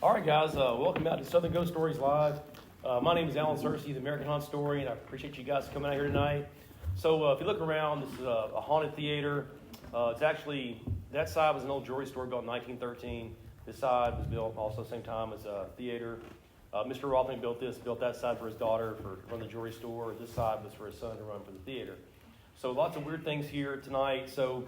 All right, guys, welcome out to Southern Ghost Stories Live. My name is Alan Searcy, the American Haunt Story, and I appreciate you guys coming out here tonight. So if you look around, this is a haunted theater. It's actually, that side was an old jewelry store built in 1913. This side was built also same time as a theater. Mr. Rothman built that side for his daughter to run the jewelry store. This side was for his son to run for the theater. So lots of weird things here tonight. So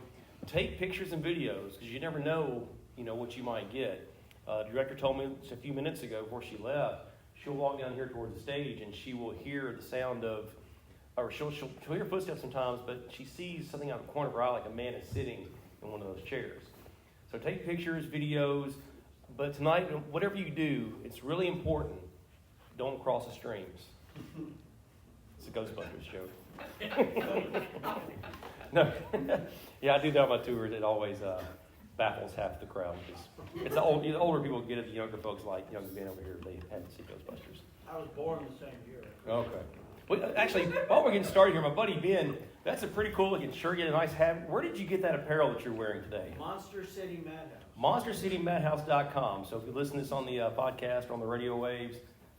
take pictures and videos, because you never know, what you might get. The director told me just a few minutes ago before she left, she'll walk down here towards the stage and she will hear the sound of, or she'll hear footsteps sometimes, but she sees something out of the corner of her eye, like a man is sitting in one of those chairs. So take pictures, videos, but tonight, whatever you do, it's really important, don't cross the streams. It's a Ghostbusters joke. No, yeah, I do that on my tours. It always baffles half the crowd. It's the older people get it, the younger folks like younger men over here, they haven't seen Ghostbusters. I was born the same year. Okay. Well, actually, while we're getting started here, my buddy Ben, that's a pretty cool looking shirt. Get a nice hat. Where did you get that apparel that you're wearing today? Monster City Madhouse. MonsterCityMadhouse.com. So if you listen to this on the podcast or on the radio waves,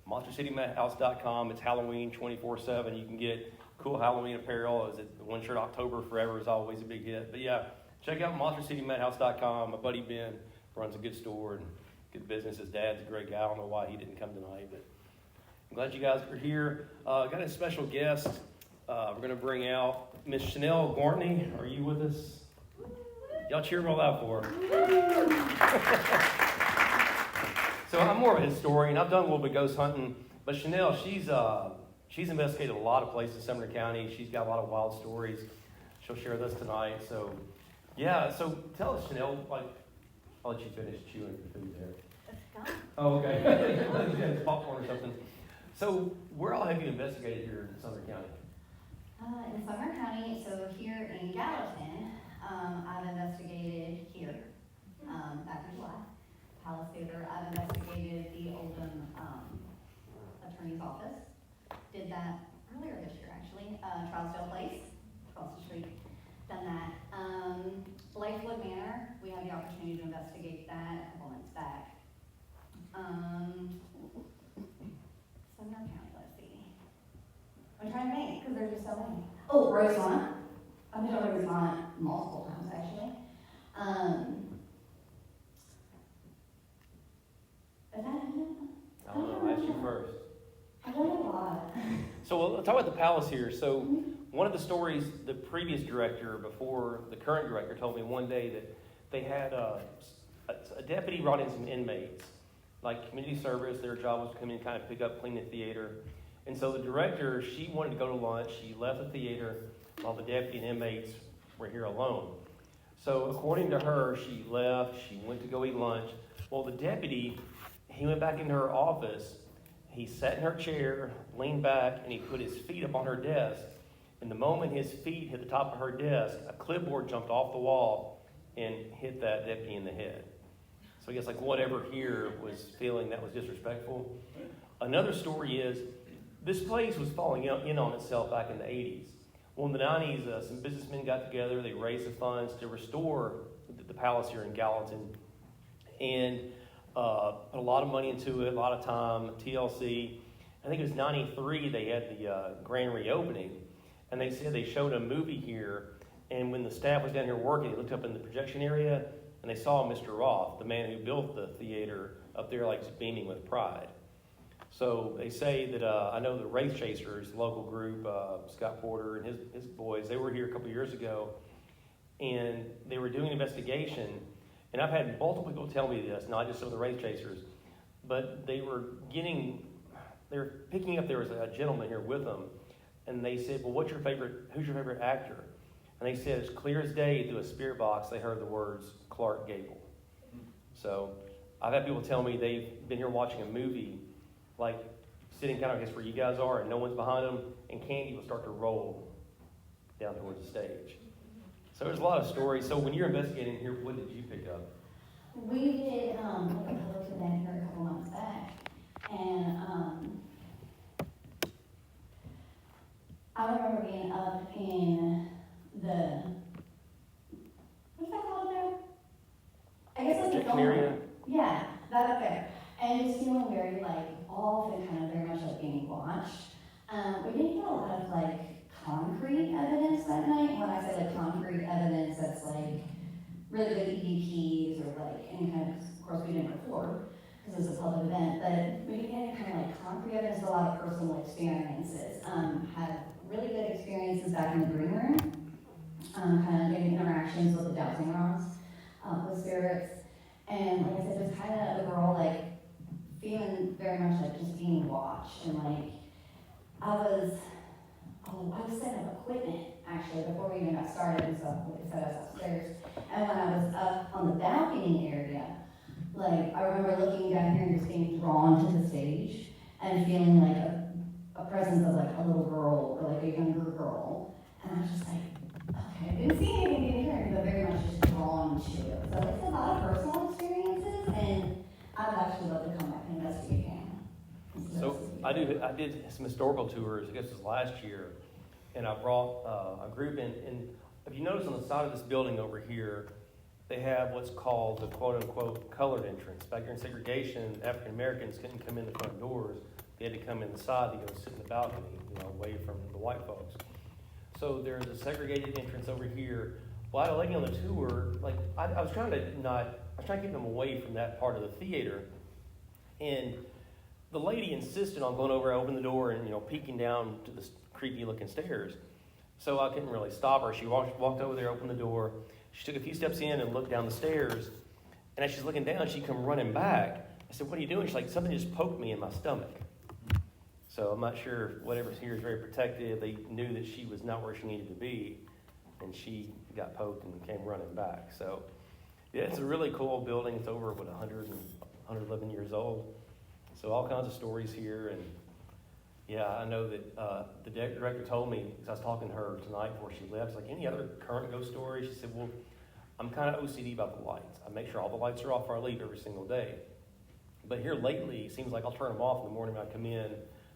MonsterCityMadhouse.com. It's Halloween 24/7. You can get cool Halloween apparel. Is it the one shirt October Forever is always a big hit. But yeah, check out MonsterCityMadhouse.com. My buddy Ben runs a good store and good business. His dad's a great guy. I don't know why he didn't come tonight, but I'm glad you guys are here. Got a special guest. We're going to bring out Miss Chinelle Gwartney. Are you with us? Y'all cheer real loud for her. So I'm more of a historian. I've done a little bit of ghost hunting, but Chinelle, she's investigated a lot of places in Sumner County. She's got a lot of wild stories. She'll share this tonight. So, yeah. So tell us, Chinelle. I'll let you finish chewing your food there. It's gone. Oh, okay. Popcorn or something. So, where all have you investigated here in Sumner County? In Sumner County, so here in Gallatin, I've investigated here, back in July, Palace Theater. I've investigated the Oldham Attorney's Office. Did that earlier this year, actually. Trousdale Place, across the street. Done that. Blythewood Manor, we had the opportunity to investigate that a couple months back. Sumner County, let's see. I'm trying to think, because there's just so many. Oh, Rosemont. I've been to Rosemont multiple times, actually. Is that it? I don't know. I'll ask you first. I've done a lot. So, we'll talk about the palace here. So, one of the stories the previous director, before the current director, told me one day that they had a deputy brought in some inmates, like community service. Their job was to come in and kind of pick up, clean the theater. And so the director, she wanted to go to lunch. She left the theater while the deputy and inmates were here alone. So according to her, she left. She went to go eat lunch. Well, the deputy, he went back into her office. He sat in her chair, leaned back, and he put his feet up on her desk. And the moment his feet hit the top of her desk, a clipboard jumped off the wall and hit that deputy in the head. So I guess whatever here was feeling that was disrespectful. Another story is, this place was falling in on itself back in the 80s. Well, in the 90s, some businessmen got together. They raised the funds to restore the palace here in Gallatin. And put a lot of money into it, a lot of time, TLC. I think it was 93, they had the grand reopening. And they said they showed a movie here. And when the staff was down here working, they looked up in the projection area, and they saw Mr. Roth, the man who built the theater, up there just beaming with pride. So they say that, I know the Wraith Chasers, local group, Scott Porter and his boys, they were here a couple years ago, and they were doing an investigation. And I've had multiple people tell me this, not just some of the Wraith Chasers, but they were picking up, there was a gentleman here with them, and they said, well, who's your favorite actor? And they said, as clear as day, through a spirit box, they heard the words, Clark Gable. So I've had people tell me they've been here watching a movie, sitting kind of, I guess, where you guys are, and no one's behind them, and candy will start to roll down towards the stage. So there's a lot of stories. So when you're investigating here, what did you pick up? We did look at that here a couple months back, and I remember being up in the, what's that called there? I guess it's the Kitchen area? Yeah, that up there. and just feeling very like off and kind of very much like being watched. We didn't get a lot of like concrete evidence that night. When I say like concrete evidence, that's like really good EVPs or like any kind of course we didn't record because it was a public event, but we didn't get any kind of like concrete evidence, a lot of personal experiences. Had really good experiences back in the green room, kind of getting interactions with the dowsing rods, with spirits, and like I said, just kind of overall like feeling very much like just being watched, and like I was setting up equipment actually before we even got started, and so like I said, I was upstairs, and when I was up on the balcony area, like I remember looking down here and just being drawn to the stage and feeling like a presence of like a little girl or like a younger girl, and I was just like, okay, I didn't see anything, didn't hear anything, but very much just drawn to it. So it's a lot of personal experiences, and I would actually love to come back and investigate again. So I did some historical tours, I guess it was last year, and I brought a group in, and if you notice on the side of this building over here, they have what's called the quote-unquote colored entrance. Back during segregation, African Americans couldn't come in the front doors. They had to come inside to go sit in the balcony, away from the white folks. So there's a segregated entrance over here. Well, I had a lady on the tour, like, I was trying to keep them away from that part of the theater. And the lady insisted on going over, open the door, and, peeking down to the creepy looking stairs. So I couldn't really stop her. She walked over there, opened the door. She took a few steps in and looked down the stairs. And as she's looking down, she come running back. I said, "What are you doing?" She's like, "Something just poked me in my stomach." So I'm not sure, whatever's here is very protective. They knew that she was not where she needed to be, and she got poked and came running back. So, yeah, it's a really cool building. It's over, 111 years old. So all kinds of stories here. And, yeah, I know that the director told me, because I was talking to her tonight before she left, like, "Any other current ghost stories?" She said, "Well, I'm kind of OCD about the lights. I make sure all the lights are off before I leave every single day. But here lately, it seems like I'll turn them off in the morning when I come in.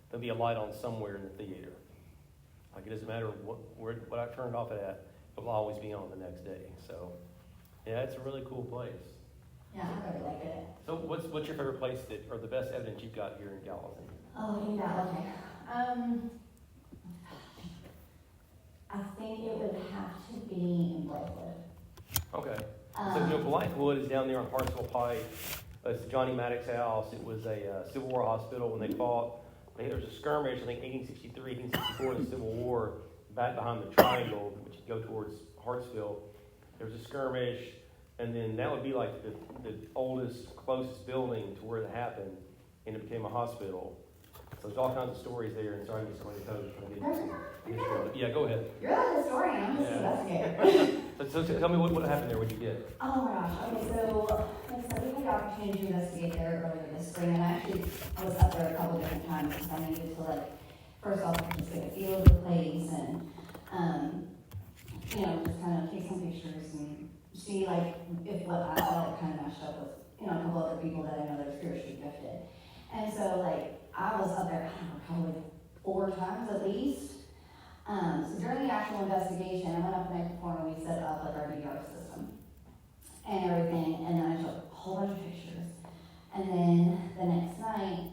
There'll be a light on somewhere in the theater. Like, it doesn't matter what I turn it off at, it will always be on the next day." So, yeah, it's a really cool place. Yeah, I really like it. So what's your favorite place or the best evidence you've got here in Gallatin? Oh, in Gallatin. I think it would have to be in Blythewood. Okay. So, Blythewood is down there on Hartsville Pike. It's Johnny Maddox's house. It was a Civil War hospital when they fought. There was a skirmish, I think 1863, 1864 in the Civil War, back behind the triangle, which would go towards Hartsville. There was a skirmish, and then that would be like the oldest, closest building to where it happened, and it became a hospital. So there's all kinds of stories there, and sorry, I'm just going to tell you. Yeah, go ahead. You're the historian, I'm just an investigator. So tell me what happened there, what you did. Oh my gosh, okay, so like I said, we had the opportunity to investigate there earlier this spring, and I was up there a couple different times because I needed to, like, first off, just get a feel of the place and, just kind of take some pictures and see, like, if what I saw kind of matched up with, a couple other people that I know that are spiritually gifted. And so, like, I was up there, probably 4 times at least. So during the actual investigation, I went up the night before and we set up like our VR system and everything, and then I took a whole bunch of pictures. And then the next night,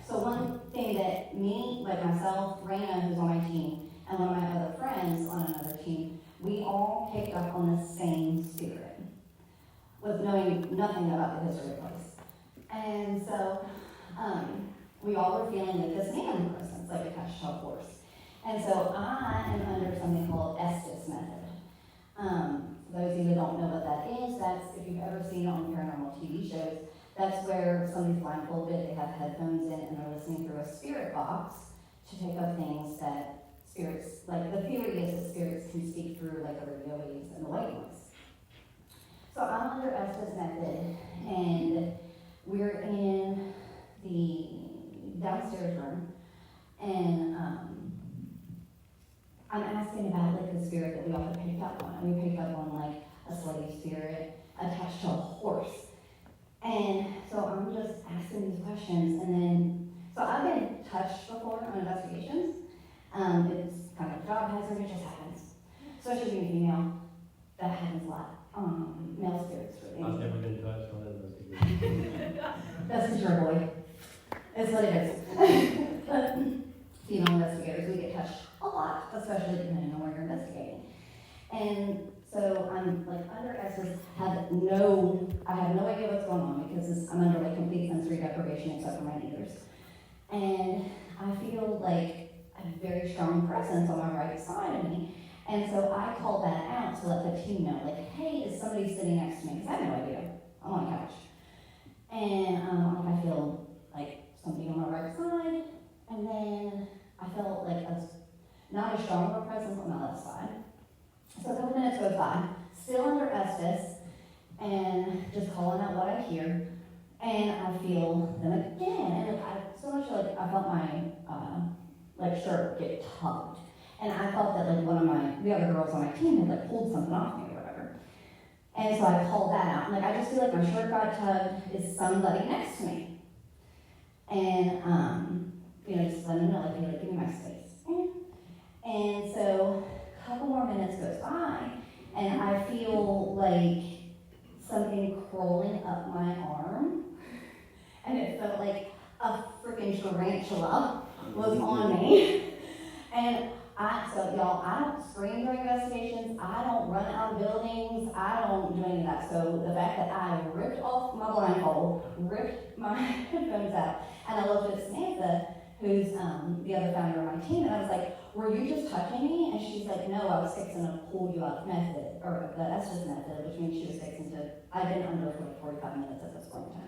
so one thing that me, like myself, Raina, who's on my team, and one of my other friends on another team, we all picked up on the same spirit, with knowing nothing about the history of the place. And so, we all were feeling like this man presence, like attached to a horse. And so I am under something called Estes method. For those of you that don't know what that is, that's, if you've ever seen it on paranormal TV shows, that's where somebody's blindfolded, they have headphones in, and they're listening through a spirit box to pick up things that spirits, like the theory is that spirits can speak through like the radio waves and the white noise. So I'm under Estes method, and we're in the downstairs room, and I'm asking about like the spirit that we all had picked up on. And we picked up on like a slave spirit attached to a horse. And so I'm just asking these questions, and then, so I've been touched before on investigations. It's kind of a job hazard, it just happens. Especially being female, that happens a lot. Male spirits really. I've never been touched on an investigation. is what it is. But female investigators, we get touched a lot, especially depending on where you're investigating. And so I'm like under S's, I have no idea what's going on because I'm under like complete sensory deprivation except for my ears. And I feel like a very strong presence on my right side of me. And so I call that out to let the team know, like, hey, is somebody sitting next to me? Because I have no idea. I'm on a couch. And I feel like something on my right side. And then I felt like not a strong of a presence on my left side. So a couple minutes goes by, still under Estes, and just calling out what I hear. And I feel them again. And I felt my shirt get tugged. And I felt that like one of the other girls on my team had like pulled something off me or whatever. And so I called that out. Like I just feel like my shirt got tugged, is somebody next to me. And just let them know, like, give me my space. And so a couple more minutes goes by, and I feel like something crawling up my arm. And it felt like a freaking tarantula was on me. And I don't scream during investigations, I don't run out of buildings, I don't do any of that. So the fact that I ripped off my blindfold, ripped my headphones out, and I looked at Samantha, who's the other founder of my team, and I was like, were you just touching me? And she's like, no, I was fixing to pull you up method, or the Estes method, which means she was fixing to, I'd been under for like 45 minutes at this point in time.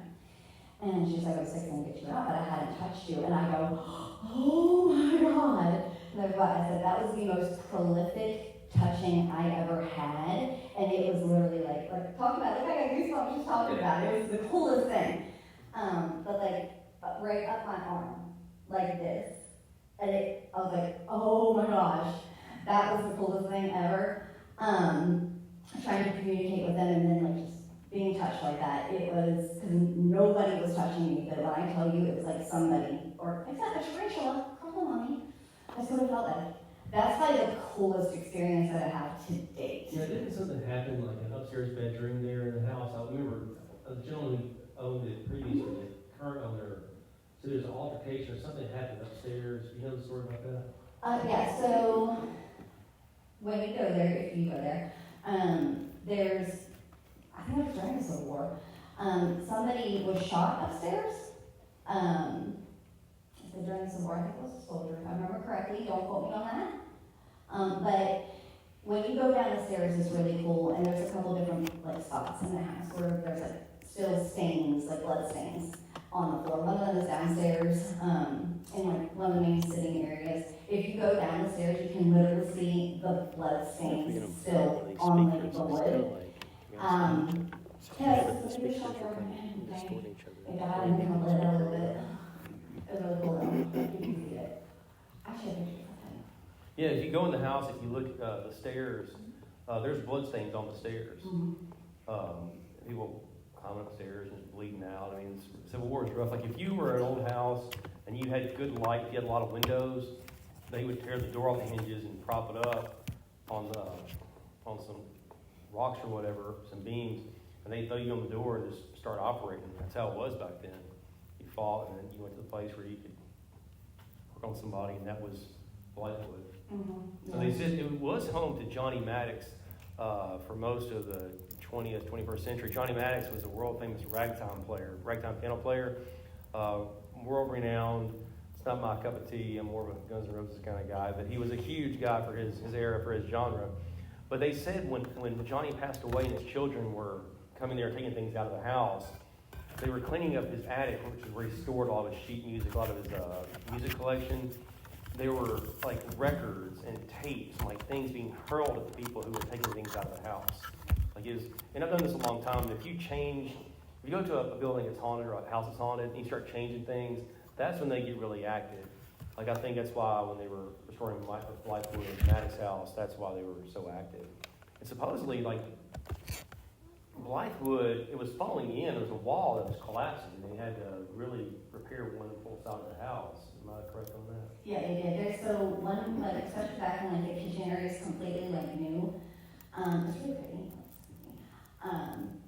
And she's like, I was fixing to get you out, but I hadn't touched you. And I go, oh my God. And I said, that was the most prolific touching I ever had. And it was literally like talking about it, like I got goosebumps just talking about it. It was the coolest thing. But like right up my arm, like this. And I was like, oh my gosh, that was the coolest thing ever. Trying to communicate with them and then like just being touched like that. It was, because nobody was touching me, but when I tell you it was like somebody, or except a tarantula, call on me. That's what it felt like. That's probably the coolest experience that I have to date. Yeah, didn't something happen like an upstairs bedroom there in the house? I remember a gentleman who owned it previously, the current owner. So there's an altercation or something happened upstairs. You know the story about that? Yeah, so when you go there, if you go there, there's, I think it was during the Civil War, somebody was shot upstairs. During the Civil War, I think it was a soldier, if I remember correctly, don't quote me on that. But when you go down the stairs, it's really cool, and there's a couple different like spots in the house where there's like still stains, like blood stains on the floor. One of them is downstairs, in like one of the main sitting areas. If you go down the stairs, you can literally see the blood stains still on like the wood. Yeah, it's a pretty shelter and thing. It got in and lit a little bit. It was really cool though. You can see it. Actually, I think it's okay. Yeah, if you go in the house, if you look the stairs, there's blood stains on the stairs. People climbing upstairs and bleeding out. I mean, the Civil War is rough. Like if you were an old house and you had good light, if you had a lot of windows, they would tear the door off the hinges and prop it up on some rocks or whatever, some beams, and they throw you on the door and just start operating. That's how it was back then. You fought, and then you went to the place where you could work on somebody, and that was Blythewood. So they said it was home to Johnny Maddox for most of the 20th, 21st century. Johnny Maddox was a world-famous ragtime piano player, world renowned. It's not my cup of tea. I'm more of a Guns N' Roses kind of guy, but he was a huge guy for his era, for his genre. But they said when Johnny passed away and his children were coming there and taking things out of the house, they were cleaning up his attic, which is where he stored all of his sheet music, a lot of his music collection. There were like records and tapes and like things being hurled at the people who were taking things out of the house. Like and I've done this a long time. If you go to a building that's haunted or a house that's haunted and you start changing things, that's when they get really active. Like I think that's why when they were restoring Blythewood and Maddox house, that's why they were so active. And supposedly, like Blythewood, it was falling in. There was a wall that was collapsing, and they had to really repair one full side of the house. Am I correct on that? Yeah, they did. There's so one, like, especially back when like the kitchen area is completely like new. It's really pretty.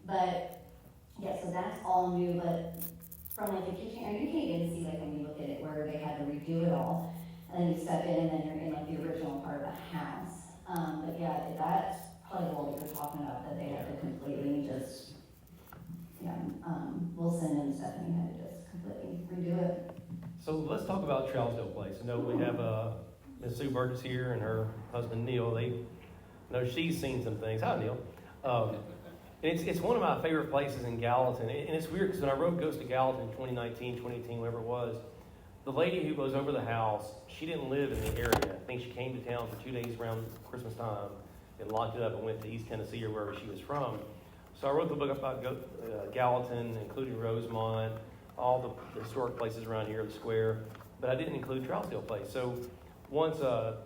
But yeah, so that's all new. But from like the kitchen area. You can't even see like when you look at it where they had to redo it all. And then you step in and then you're in like the original part of the house. But yeah, that's probably what we were talking about, that they had to completely just, Wilson and Stephanie had to just completely redo it. So let's talk about Trousdale Place. I know we have Miss Sue Burgess here and her husband Neil. They know she's seen some things. Hi, Neil. And it's one of my favorite places in Gallatin. And it's weird because when I wrote Ghost of Gallatin in 2019, 2018, whatever it was, the lady who was over the house, she didn't live in the area. I think she came to town for 2 days around Christmas time and locked it up and went to East Tennessee or wherever she was from. So I wrote the book about Gallatin, including Rosemont, all the historic places around here, the square, but I didn't include Trousdale Place. So once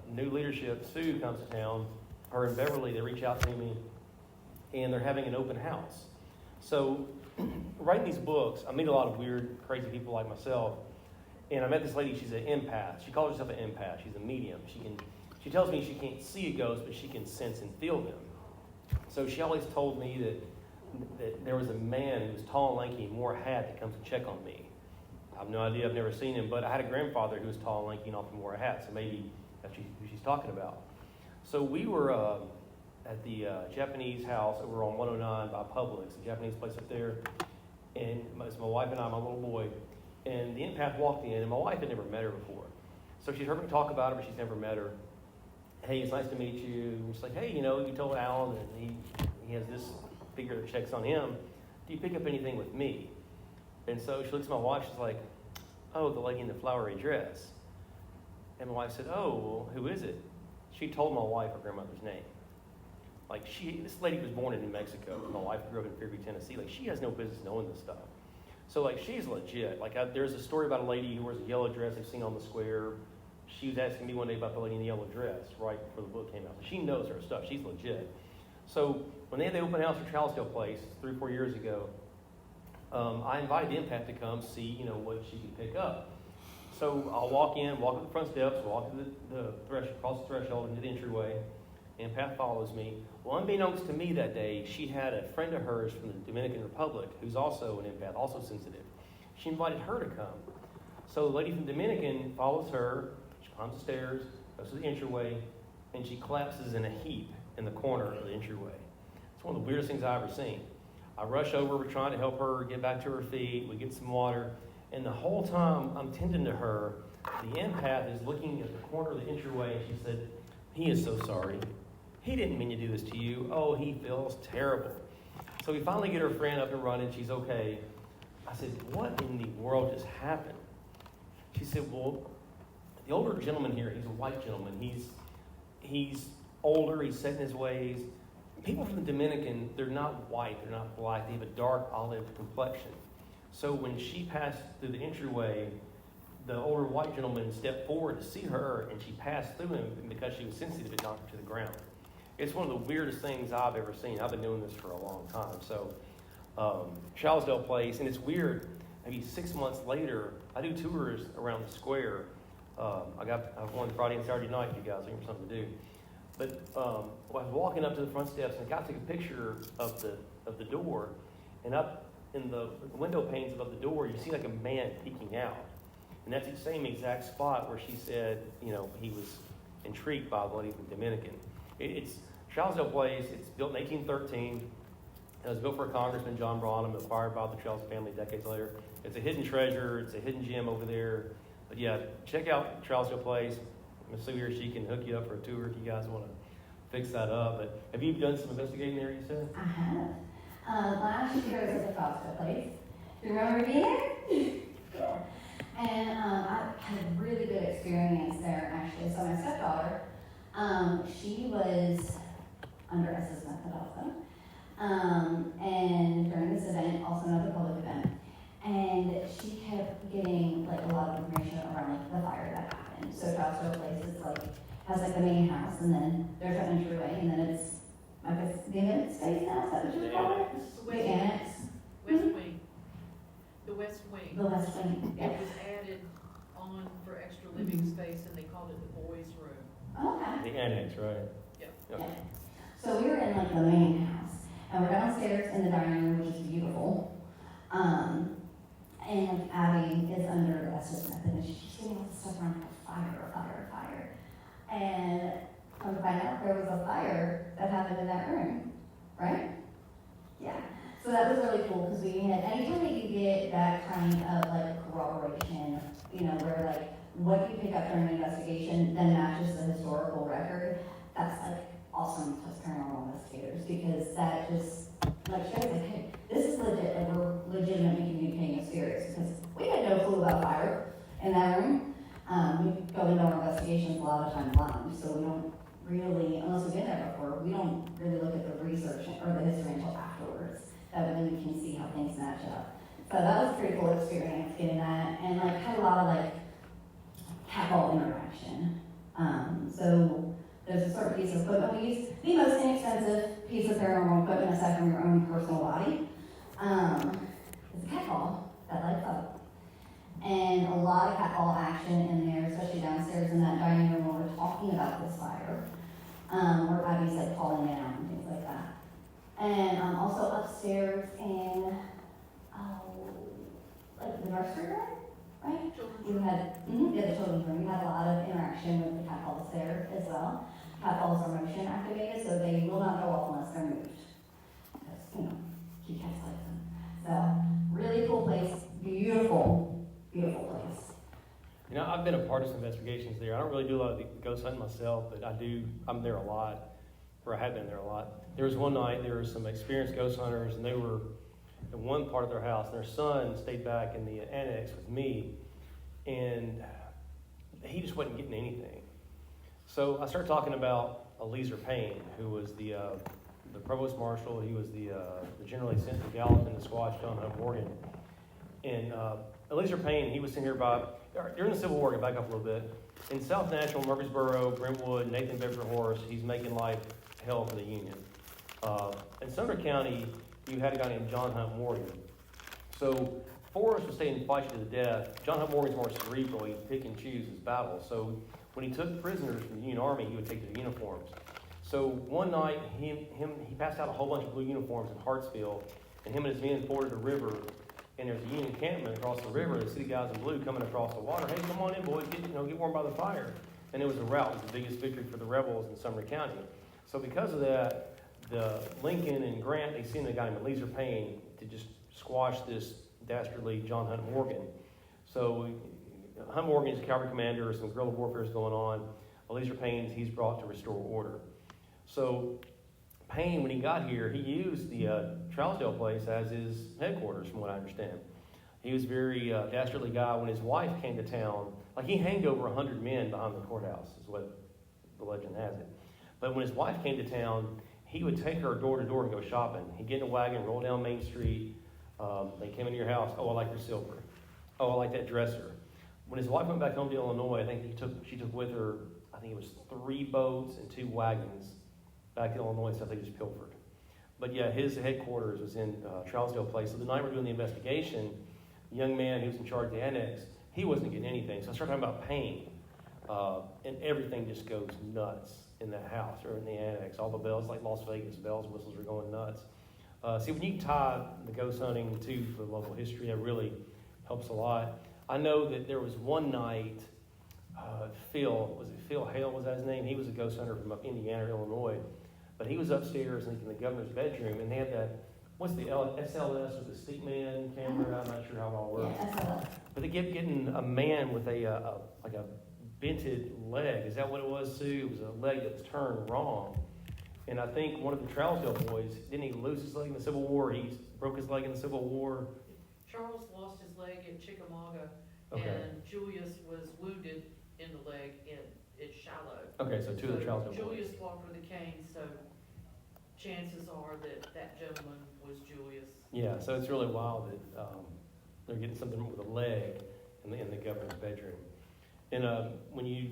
new leadership, Sue, comes to town, her and Beverly, they reach out to me, and they're having an open house. So writing these books, I meet a lot of weird, crazy people like myself, and I met this lady, she's an empath. She calls herself an empath. She's a medium. She tells me she can't see a ghost, but she can sense and feel them. So she always told me that there was a man who was tall and lanky and wore a hat that comes to check on me. I have no idea, I've never seen him, but I had a grandfather who was tall and lanky and often wore a hat, so maybe that's who she's talking about. So we were at the Japanese house over on 109 by Publix, a Japanese place up there, and it's my wife and I, my little boy, and the empath walked in, and my wife had never met her before. So she's heard me talk about her, but she's never met her. Hey, it's nice to meet you. And she's like, hey, you told Alan and he has this figure that checks on him. Do you pick up anything with me? And so she looks at my wife, she's like, oh, the lady in the flowery dress. And my wife said, oh, well, who is it? She told my wife her grandmother's name. Like, this lady was born in New Mexico, and my wife grew up in Fairview, Tennessee. Like, she has no business knowing this stuff. So, like, she's legit. Like, there's a story about a lady who wears a yellow dress they've seen on the square. She was asking me one day about the lady in the yellow dress right before the book came out. So she knows her stuff. She's legit. So when they had the open house for Trousdale Place 3 or 4 years ago, I invited the empath to come see, what she could pick up. So I'll walk up the front steps, walk to the across the threshold into the entryway. The empath follows me. Well, unbeknownst to me that day, she had a friend of hers from the Dominican Republic who's also an empath, also sensitive. She invited her to come. So the lady from Dominican follows her. She climbs the stairs, goes to the entryway, and she collapses in a heap in the corner of the entryway. It's one of the weirdest things I've ever seen. I rush over, we're trying to help her get back to her feet. We get some water, and the whole time I'm tending to her, the empath is looking at the corner of the entryway, and she said, he is so sorry. He didn't mean to do this to you. Oh, he feels terrible. So we finally get her friend up and running. She's okay. I said, what in the world just happened? She said, well, the older gentleman here, he's a white gentleman. He's older, he's set in his ways. People from the Dominican, they're not white, they're not black, they have a dark olive complexion. So when she passed through the entryway, the older white gentleman stepped forward to see her, and she passed through him, and because she was sensitive, it knocked her to the ground. It's one of the weirdest things I've ever seen. I've been doing this for a long time. So Trousdale Place, and it's weird, maybe 6 months later, I do tours around the square. I have one Friday and Saturday night, you guys, looking for something to do. But I was walking up to the front steps, and I got to take a picture of the door, and up in the window panes above the door, you see like a man peeking out. And that's the same exact spot where she said, he was intrigued by the lady from Dominican. It's Trousdale Place. It's built in 1813. It was built for a Congressman, John Bronham, acquired by the Trousdale family decades later. It's a hidden treasure. It's a hidden gem over there. But yeah, check out Trousdale Place. Miss Sue here, she can hook you up for a tour if you guys want to fix that up. But have you done some investigating there, you said? I have. Last year I was at the Trousdale Place. Do you remember being there? Yeah. And I had a really good experience there, actually. So my stepdaughter, she was under SS method also. And during this event, also another public event, and she kept getting like a lot of information around like the fire that happened. So Trousdale Place is has the main house, and then there's an entryway, and then it's the event space now. Is that what you call it? The annex. West wing. The west wing. The west wing. It was added on for extra living space, and they called it the boys' room. Okay. The annex, right? Yep. Yeah. So we were in like the main house, and we're downstairs in the dining room, which is beautiful. And unexpected, and she's getting all this stuff around like fire. And come to find out, there was a fire that happened in that room, right? Yeah. So that was really cool, because we had, anytime that you get that kind of like corroboration, you know, where like what you pick up during an investigation then matches the historical record, that's like awesome as paranormal investigators, because that just like shows like, hey, this is legit, like we're legitimately communicating with spirits, because we had no clue about fire in that room. We go into our investigations a lot of times blind, so we don't really, unless we've been there before, we don't really look at the research or the history until afterwards. That way we can see how things match up. So that was a pretty cool experience getting that, and like had a lot of like cat-ball interaction. So there's a certain piece of equipment we use. The most inexpensive piece of paranormal equipment aside from your own personal body is a cat ball that lights up. And a lot of cat ball action in there, especially downstairs in that dining room when we're talking about this fire. Where Abby's like falling down and things like that. And also upstairs in like the nursery room, right? You had the children's room. You had a lot of interaction with the cat balls there as well. Cat balls are motion activated, so they will not go off unless they're moved. Because, you know, cute cats like them. So, really cool place. Beautiful place. You know, I've been a part of some investigations there. I don't really do a lot of the ghost hunting myself, but I'm there a lot, or I have been there a lot. There was one night, there were some experienced ghost hunters, and they were in one part of their house, and their son stayed back in the annex with me, and he just wasn't getting anything. So I started talking about Eliezer Payne, who was the provost marshal. He was the generally sent to Gallatin to squash John Hunt Morgan. And Eliezer Payne, he was sitting here during the Civil War, to back up a little bit, in South Nashville, Murfreesboro, Brentwood, Nathan Bedford Horace, he's making life hell for the Union. In Sumner County, you had a guy named John Hunt Morgan. So Forrest was staying and fight you to the death. John Hunt Morgan's more cerebral. He'd pick and choose his battles. So when he took prisoners from the Union Army, he would take their uniforms. So one night, he passed out a whole bunch of blue uniforms in Hartsville, and him and his men forded a river, and there's a Union encampment across the river, and the city guys in blue coming across the water. Hey, come on in, boys, get warm by the fire. And it was a rout. It was the biggest victory for the rebels in Sumner County. So because of that, the Lincoln and Grant, they sent a guy named Eliezer Payne to just squash this dastardly John Hunt Morgan. So Hunt Morgan's a cavalry commander, some guerrilla warfare is going on. Eliezer Payne, he's brought to restore order. So Payne, when he got here, he used the Trousdale Place as his headquarters, from what I understand. He was a very dastardly guy. When his wife came to town, like he hanged over 100 men behind the courthouse, is what the legend has it. But when his wife came to town, he would take her door to door and go shopping. He'd get in a wagon, roll down Main Street. They came into your house. Oh, I like your silver. Oh, I like that dresser. When his wife went back home to Illinois, I think she took with her, I think it was 3 boats and 2 wagons back to Illinois, stuff they just pilfered. But yeah, his headquarters was in Trousdale Place. So the night we're doing the investigation, the young man who was in charge of the annex, he wasn't getting anything. So I started talking about Payne, and everything just goes nuts in that house or in the annex. All the bells, like Las Vegas, bells and whistles are going nuts. See, when you tie the ghost hunting to the local history, that really helps a lot. I know that there was one night, Phil Hale was that his name? He was a ghost hunter from up Indiana or Illinois. But he was upstairs in the governor's bedroom, and they had that, what's the SLS or the Stickman camera? I'm not sure how it all works. Yeah, SLS. But they kept getting a man with like a bented leg. Is that what it was, Sue? It was a leg that was turned wrong. And I think one of the Trousdale boys, didn't he lose his leg in the Civil War? He broke his leg in the Civil War. Charles lost his leg at Chickamauga, Okay. and Julius was wounded in the leg at Shiloh. Okay, so 2 of the Trousdale boys. Julius walked with a cane, so chances are that gentleman was Julius. Yeah, so it's really wild that they're getting something with a leg in the governor's bedroom. And when you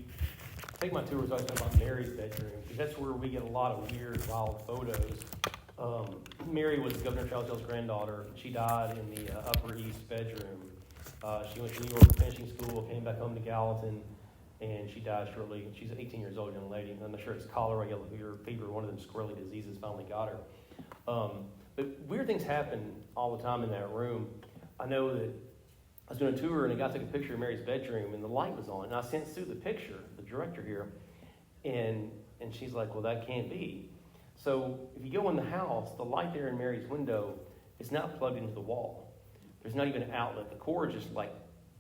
take my tours, I always talk about Mary's bedroom, because that's where we get a lot of weird, wild photos. Mary was Governor Trousdale's granddaughter. She died in the Upper East bedroom. She went to New York for finishing school, came back home to Gallatin, and she died shortly. She's an 18 years old young lady. I'm not sure it's cholera, yellow fever, one of them squirrely diseases finally got her. But weird things happen all the time in that room. I know that I was doing a tour and a guy took a picture of Mary's bedroom and the light was on. And I sent Sue the picture, the director here, and she's like, well, that can't be. So if you go in the house, the light there in Mary's window is not plugged into the wall. There's not even an outlet. The cord is just like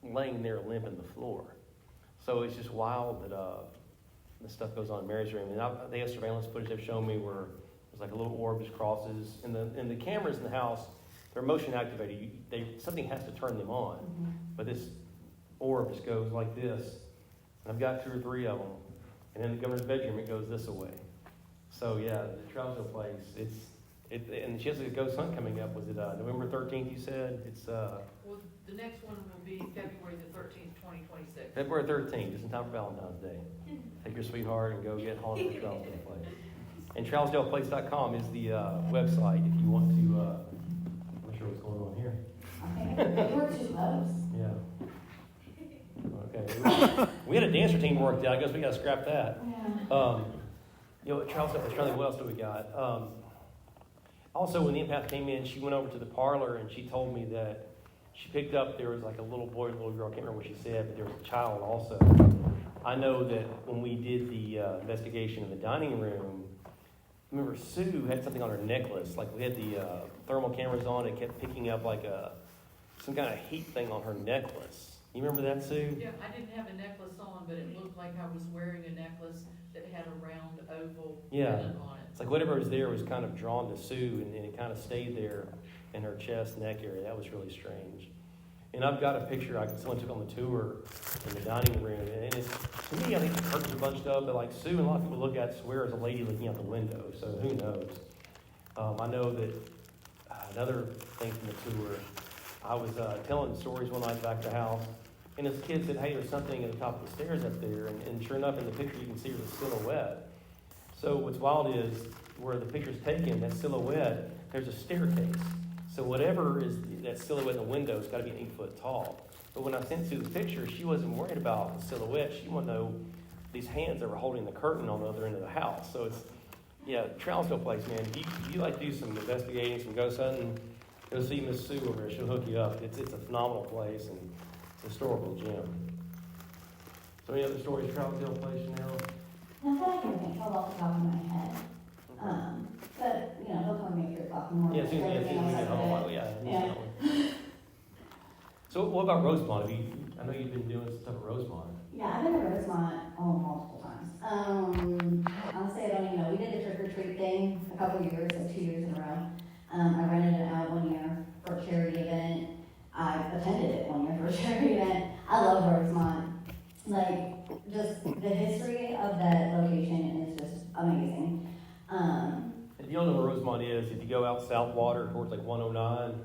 laying there limp in the floor. So it's just wild that this stuff goes on in Mary's room. And they have surveillance footage they've shown me where there's like a little orb just crosses. And the cameras in the house, they're motion activated. Something has to turn them on. Mhm. But this orb just goes like this. And I've got 2 or 3 of them. And in the governor's bedroom, it goes this away. So yeah, the Trousdale Place, and she has a ghost hunt coming up. Was it November 13th, you said? It's Well, the next one will be February the 13th, 2026. February 13th, just in time for Valentine's Day. Take your sweetheart and go get haunted at Trousdale Place. And trousdaleplace.com is the website if you want to, I'm not sure what's going on here. Okay, we're too close. Yeah. Okay. We had a dancer team worked out. I guess we got to scrap that. Yeah. Trousdale Place, what else do we got? Also, when the empath came in, she went over to the parlor and she told me that she picked up, there was like a little boy and a little girl, I can't remember what she said, but there was a child also. I know that when we did the investigation in the dining room, remember Sue had something on her necklace, like we had the thermal cameras on, it kept picking up like some kind of heat thing on her necklace. You remember that, Sue? Yeah, I didn't have a necklace on, but it looked like I was wearing a necklace that had a round oval pendant on it. It's like whatever was there was kind of drawn to Sue, and it kind of stayed there in her chest, neck area. That was really strange. And I've got a picture someone took on the tour in the dining room, and it's, to me, I think the curtains are bunched up, but like Sue and a lot of people look at it, swear there's a lady looking out the window, so who knows? I know that another thing from the tour, I was telling stories one night back at the house, and this kid said, hey, there's something at the top of the stairs up there, and sure enough, in the picture, you can see the silhouette. So what's wild is, where the picture's taken, that silhouette, there's a staircase. So whatever is that silhouette in the window has got to be 8 foot tall. But when I sent Sue the picture, she wasn't worried about the silhouette. She wanted to know these hands that were holding the curtain on the other end of the house. So it's, Trousdale Place, man. If you like to do some investigating, some ghost hunting, go see Miss Sue over there. She'll hook you up. It's a phenomenal place, and it's a historical gem. So any other stories, Trousdale Place, Chinelle? I feel like I can't tell off the top of my head. But, they'll come make your talk more. Yeah, soon as we get home, yeah. So what about Rosemont? I know you've been doing some stuff at Rosemont. Yeah, I've been to Rosemont multiple times. Honestly, I don't even know. We did the trick-or-treat thing a couple years, like 2 years in a row. I rented it out 1 year for a charity event. I attended it 1 year for a charity event. I love Rosemont. Like, just the history of that location is just amazing. If you don't know where Rosemont is, if you go out Southwater towards like 109,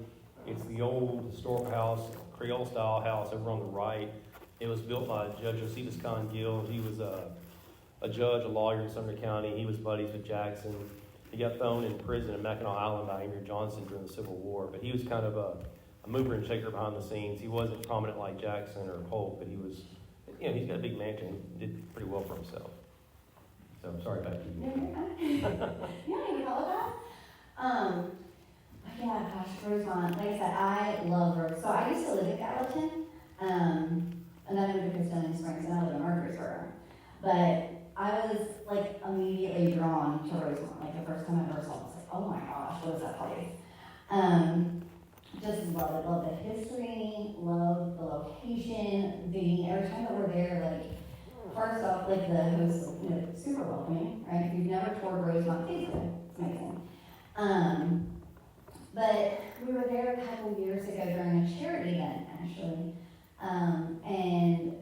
it's the old historic house, Creole style house over on the right. It was built by Judge Josephus Con Gill. He was a judge, a lawyer in Sumner County. He was buddies with Jackson. He got thrown in prison in Mackinac Island by Henry Johnson during the Civil War. But he was kind of a mover and shaker behind the scenes. He wasn't prominent like Jackson or Polk, but he was, he's got a big mansion. He did pretty well for himself. So I'm sorry about you. You don't even apologize. Yeah, gosh, Rosemont. Like I said, I love Rosemont. So I used to live in Gallatin, and then I moved to Crystalline Springs, and I live in Murfreesboro. But I was like immediately drawn to Rosemont. Like the first time I ever saw it, I was like, oh my gosh, what is that place? Just love it. Love the history. Love the location. Every time that we're there, like. First off, like the host, super welcoming, right? If you've never toured Rosemont, please do. It's amazing. But we were there a couple years ago during a charity event, actually, and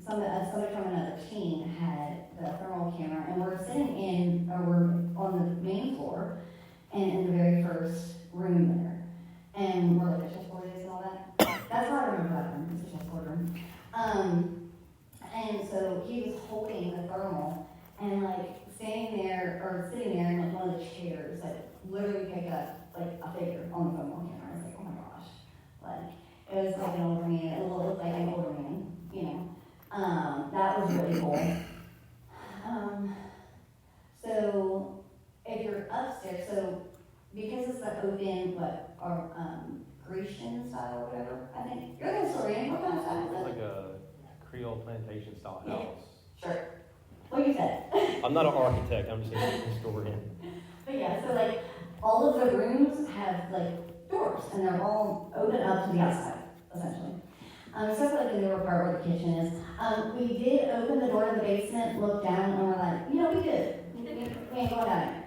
somebody from another team had the thermal camera, and we're we're on the main floor, and in the very first room there, and where like the chessboard is and all that. That's how I remember that room. It's a chessboard room. And so he was holding the thermal and like sitting there in like one of the chairs, like literally picked up like a figure on the thermal camera. I was like, oh my gosh. Like it was like an older man, it looked like an older man, That was really cool. So if you're upstairs, so because it's the open, Grecian style or whatever, I think you're gonna still Creole plantation style Yeah. house. Sure. What you said. I'm not an architect, I'm just a historian. But yeah, so like, all of the rooms have like doors, and they're all open up to the outside, essentially. Except for like the newer part where the kitchen is. We did open the door to the basement, look down, and we're like, we good. We ain't going down there.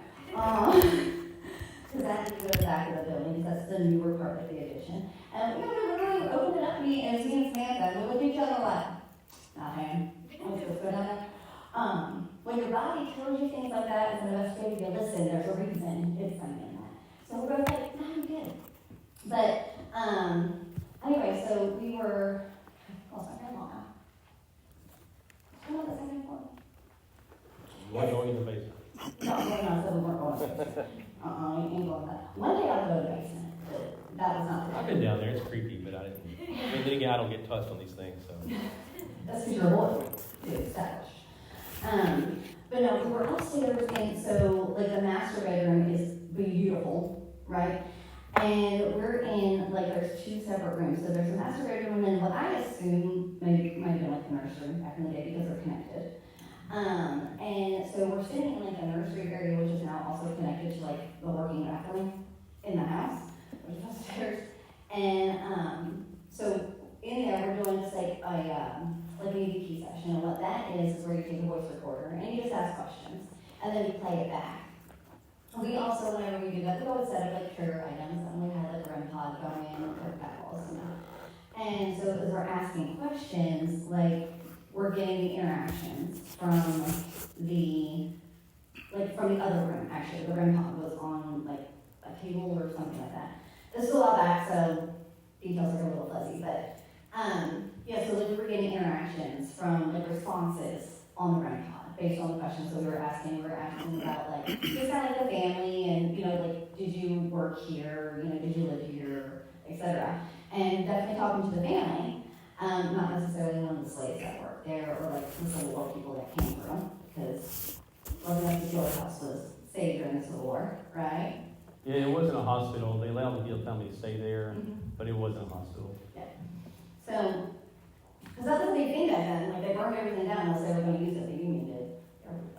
Because that needs to go to the back of the building, because that's the newer part of the addition. And we literally opened it up, me and Samantha, and we looked at each other like, nah, man, let's just go down there. When your body tells you things like that as an investigator, you listen, there's a reason it's coming in that. So we're both like, no, you did. But, anyway, so we were, lost my train of thought now. What was I saying for? We're going in the basement. No, so we weren't going to the basement. We ain't going that. One day I'll go to the basement, but that was not the I've been down there, it's creepy, but I mean, then again, I don't get touched on these things, so. That's because you're a lawyer, to establish. But no, we were upstairs, and so, like, the master bedroom is beautiful, right? And we're in, like, there's two separate rooms. So there's a master bedroom, and what I assume maybe might have been like the nursery back in the day because they're connected. And so we're sitting in, like, the nursery area, which is now also connected to, like, the working bathroom in the house, which is upstairs. And, so in there, we're doing just, like, an EVP session, and what that is where you take a voice recorder, and you just ask questions, and then you play it back. We also, whenever we do that, we always set up like trigger items, and we had like a REM pod going in, or battles, and so as we're asking questions, like, we're getting the interactions from the other room, actually. The REM pod was on like a table or something like that. This is a while back, so details are a little fuzzy, but yeah, so like we were getting interactions from like responses on the REM pod based on the questions that we were asking. We were asking about like just kind of like the family and like did you work here, did you live here, etc. And definitely talking to the family, not necessarily one of the slaves that worked there or like the Civil War people that came through, because the Taylor house was saved during the Civil War, right? Yeah, it wasn't a hospital. They allowed the Gill family to stay there, but it wasn't a hospital. Yeah. So, because that was a big thing back then. Like, they burned everything down unless they were going to use it. The Union did.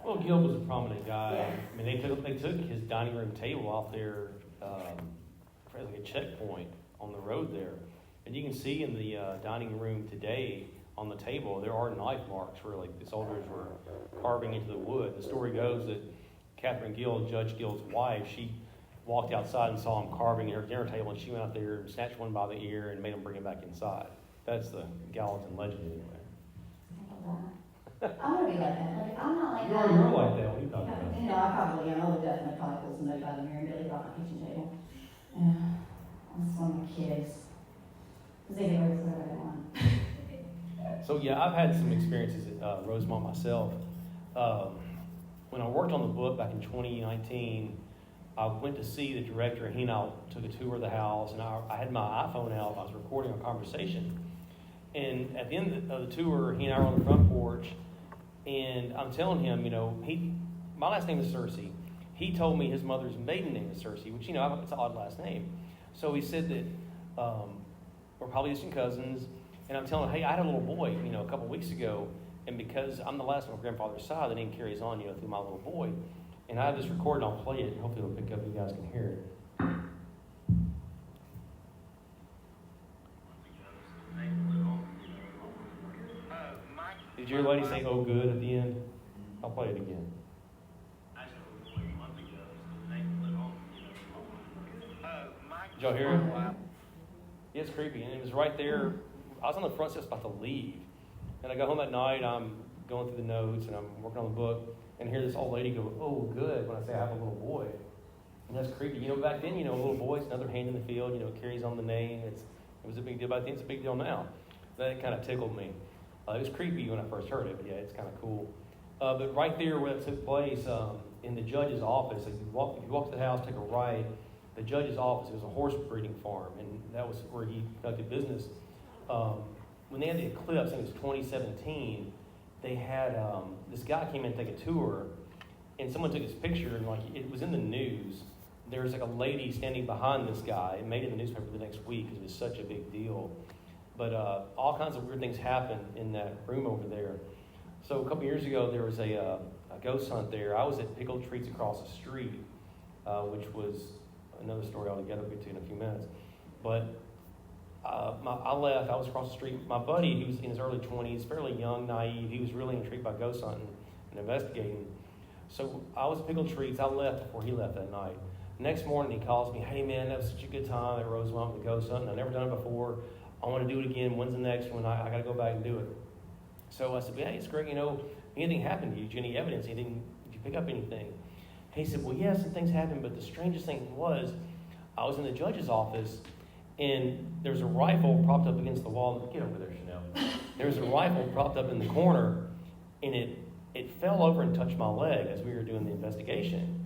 Well, Gill was a prominent guy. Yeah. I mean, they took his dining room table out there for like a checkpoint on the road there. And you can see in the dining room today on the table, there are knife marks where like the soldiers were carving into the wood. The story goes that Catherine Gill, Judge Gill's wife, she walked outside and saw him carving at her dinner table, and she went out there and snatched one by the ear and made him bring it back inside. That's the Gallatin legend anyway. I'm going to be like that. Like, I'm not like that. You're like that. What are you talking about? I probably am. I would definitely probably pull somebody by the mirror and be like, off my kitchen table. Yeah. I'm just one of my kids. Because they can always whatever they want. So yeah, I've had some experiences at Rosemont myself. When I worked on the book back in 2019, I went to see the director, and he and I took a tour of the house, and I had my iPhone out, I was recording a conversation. And at the end of the tour, he and I were on the front porch, and I'm telling him, my last name is Cersei. He told me his mother's maiden name is Cersei, which, it's an odd last name. So he said that we're probably distant cousins, and I'm telling him, hey, I had a little boy, a couple weeks ago, and because I'm the last on my grandfather's side, the name carries on, through my little boy. And I have this recording, I'll play it, and hopefully it'll pick up, you guys can hear it. Did your lady say, oh good, at the end? I'll play it again. Did y'all hear it? Yeah, it's creepy, and it was right there. I was on the front steps about to leave, and I got home that night, I'm going through the notes, and I'm working on the book, and hear this old lady go, oh, good, when I say I have a little boy. And that's creepy. Back then, a little boy's another hand in the field, carries on the name. It was a big deal back then, it's a big deal now. That kind of tickled me. It was creepy when I first heard it, but yeah, it's kind of cool. But right there where it took place, in the judge's office, if you walk to the house, take a right, the judge's office, it was a horse breeding farm, and that was where he conducted business. When they had the eclipse, I think it was 2017, they had, this guy came in to take a tour, and someone took his picture, and it was in the news. There was a lady standing behind this guy. It made it in the newspaper the next week because it was such a big deal. But all kinds of weird things happen in that room over there. So a couple years ago, there was a ghost hunt there. I was at Pickled Treats across the street, which was another story altogether. I'll get to in a few minutes. But I left. I was across the street. My buddy, he was in his early 20s, fairly young, naive. He was really intrigued by ghost hunting and investigating. So I was at Pickled Treats. I left before he left that night. Next morning, he calls me, "Hey, man, that was such a good time at Rosemont with the ghost hunting. I've never done it before. I want to do it again. When's the next one? I got to go back and do it." So I said, "Hey, it's Greg, anything happened to you? Did you get any evidence? Did you pick up anything?" He said, "Well, yeah, some things happened, but the strangest thing was I was in the judge's office, and there was a rifle propped up against the wall." Get over there, Chinelle. There was a rifle propped up in the corner, and it fell over and touched my leg as we were doing the investigation.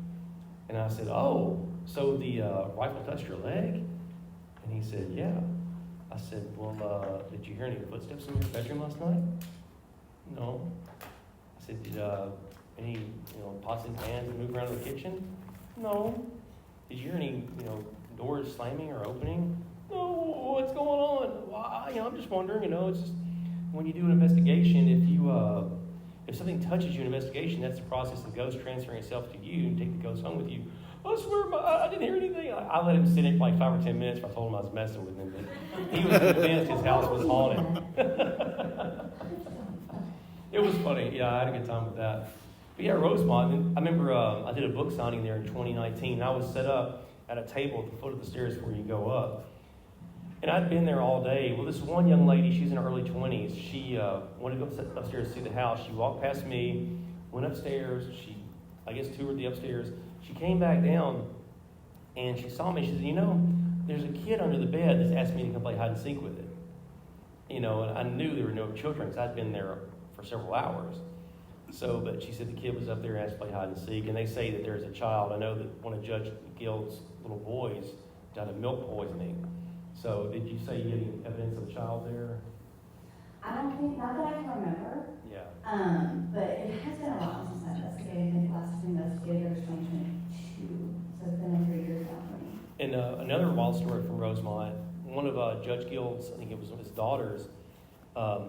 And I said, "Oh, so the rifle touched your leg?" And he said, "Yeah." I said, "Well, did you hear any footsteps in your bedroom last night?" "No." I said, "Did any pots and pans move around in the kitchen?" "No." "Did you hear any doors slamming or opening?" "No." "What's going on?" "Well, I'm just wondering. It's just when you do an investigation, if something touches you in an investigation, that's the process of the ghost transferring itself to you and take the ghost home with you." "I swear, I didn't hear anything." I let him sit in for like 5 or 10 minutes before I told him I was messing with him. But he was convinced his house was haunted. It was funny. Yeah, I had a good time with that. But yeah, Rosemont, I remember I did a book signing there in 2019. I was set up at a table at the foot of the stairs where you go up. And I'd been there all day. Well, this one young lady, she's in her early 20s. She wanted to go upstairs to see the house. She walked past me, went upstairs. She, I guess, toured the upstairs. She came back down, and she saw me. She said, "There's a kid under the bed that's asked me to come play hide and seek with it." And I knew there were no children because I'd been there for several hours. So, but she said the kid was up there and asked to play hide and seek. And they say that there's a child. I know that one of Judge Gill's little boys died of milk poisoning. So did you say you had any evidence of a child there? I don't think, not that I can remember. Yeah. But it has been a while since I investigated. I think last investigator was 2022. So it's been 3 years now for me. And another wild story from Rosemont. One of Judge Gill's, I think it was one of his daughters,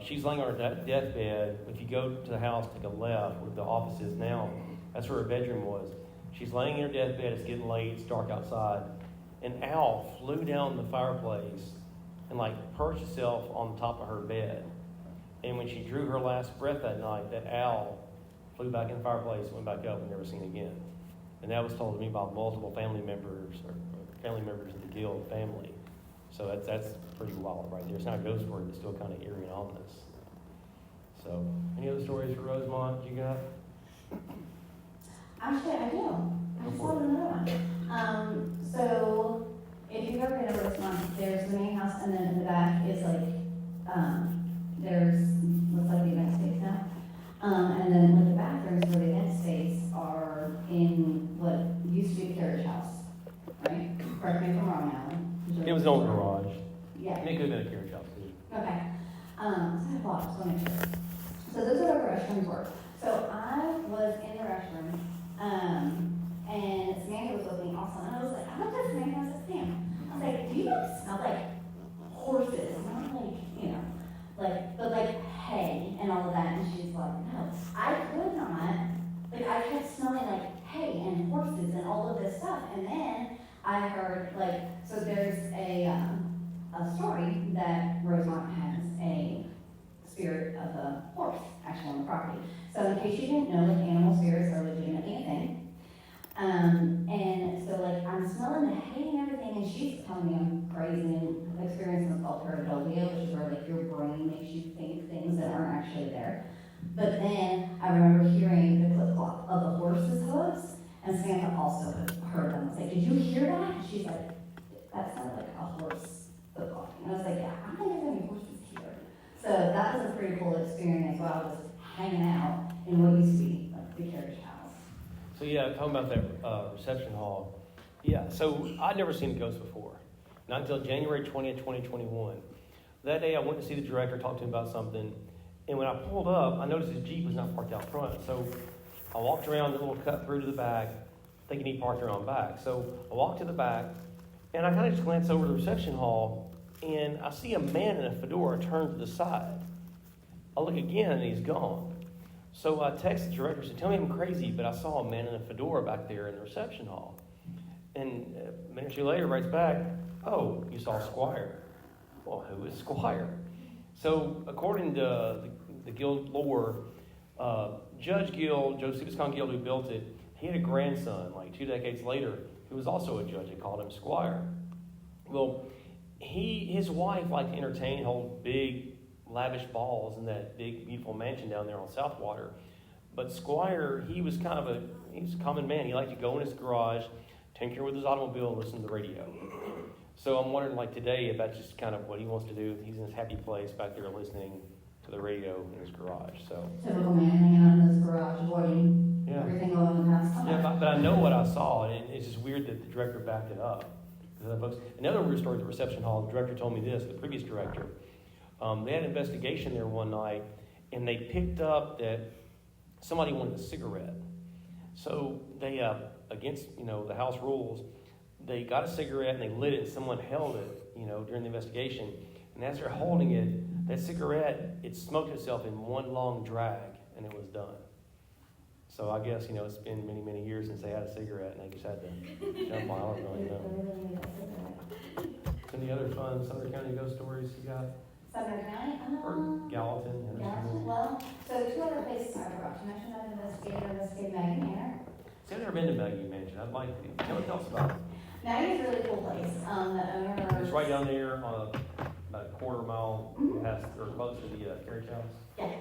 she's laying on her deathbed. If you go to the house, take a left where the office is now, that's where her bedroom was. She's laying in her deathbed. It's getting late. It's dark outside. An owl flew down the fireplace and perched itself on the top of her bed. And when she drew her last breath that night, that owl flew back in the fireplace, went back up, and never seen again. And that was told to me by multiple family members or family members of the Guild family. So that's pretty wild right there. It's not a ghost story, but still kind of eerie and ominous. So, any other stories for Rosemont you got? Actually, I do. I just thought of another one. So, if you've ever been to Rosemont, there's the main house, and then in the back is there's, looks like the event space now. And then the bathrooms for the event space are in what used to be a carriage house, right? Correct me if I'm wrong, Alan. It was an old garage. Yeah. It could have been a carriage house too. Okay. So I have lots, so I'll make sure. So those are where the restrooms were. So I was in the restroom, and Samantha was with me also, and I was like, I looked at Samantha, I said, Sam, I was like, do you smell like horses? Not but hay and all of that. And she's like, no. I could not, I kept smelling like hay and horses and all of this stuff. And then I heard, so there's a story that Rosemont has a spirit of a horse actually on the property. So in case you didn't know, animal spirits are legitimately a thing. And so I'm smelling the hay and everything, and she's telling me I'm crazy and experiencing what's called pareidolia, which is where your brain makes you think things that aren't actually there. But then I remember hearing the clip clop of the horse's hooves, and Samantha also heard them. I was like, did you hear that? And she's like, that sounded like a horse foot clopping. And I was like, yeah, I don't think there's any horses here. So that was a pretty cool experience while I was hanging out in what used to be the carriage house. So yeah, talking about that reception hall. Yeah, so I'd never seen a ghost before. Not until January 20th, 2021. That day I went to see the director, talk to him about something. And when I pulled up, I noticed his Jeep was not parked out front. So I walked around the little cut through to the back, thinking he parked around back. So I walked to the back, and I kind of just glanced over the reception hall, and I see a man in a fedora turn to the side. I look again, and he's gone. So I text the director and said, tell me I'm crazy, but I saw a man in a fedora back there in the reception hall. And a minute or two later writes back, oh, you saw Squire. Well, who is Squire? So according to the guild lore, Judge Guild, Josephus Con Guild, who built it, he had a grandson, like 2 decades later, who was also a judge. They called him Squire. Well, his wife liked to entertain, hold big, lavish balls in that big, beautiful mansion down there on Southwater. But Squire, he was a common man. He liked to go in his garage, tinker with his automobile, and listen to the radio. So I'm wondering, like today, if that's just kind of what he wants to do. He's in his happy place back there listening to the radio in his garage. So Typical man hanging out in his garage, avoiding everything going on in the house. Yeah, but I know what I saw, and it's just weird that the director backed it up. Another weird story at the reception hall, the director told me this, the previous director. They had an investigation there one night, and they picked up that somebody wanted a cigarette. So they, against the house rules, they got a cigarette and they lit it, and someone held it, during the investigation. And as they're holding it, that cigarette, it smoked itself in one long drag, and it was done. So I guess, it's been many, many years since they had a cigarette, and they just had to jump on. I don't really know. Any other fun Sumner County ghost stories you got? Sumner County? Or Gallatin? Gallatin, well, so 2 other places I forgot to mention. I've investigated Maggie Manor. See, I've never been to Maggie Mansion. I'd like to. Tell us about it. Maggie's a really cool place. The owner... It's right down there on about a quarter mile past, or close to the carriage house. Yeah.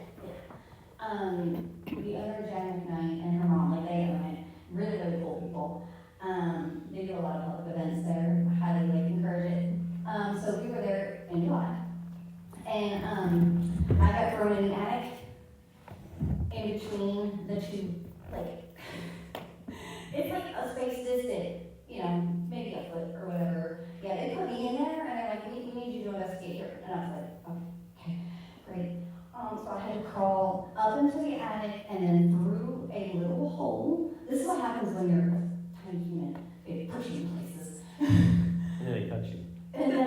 The owner, Jan McKnight, and her mom, they own it. Really, really cool people. They do a lot of public events there. Highly encourage it. So we were there in July. And I got thrown in the attic in between the two, it's like a space distant, maybe a foot or whatever. Yeah, they put me in there, and they're like, we need you to investigate here. And I was like, okay, great. So I had to crawl up into the attic and then through a little hole. This is what happens when you're a tiny human. They push you in places. And then they touch you. And then,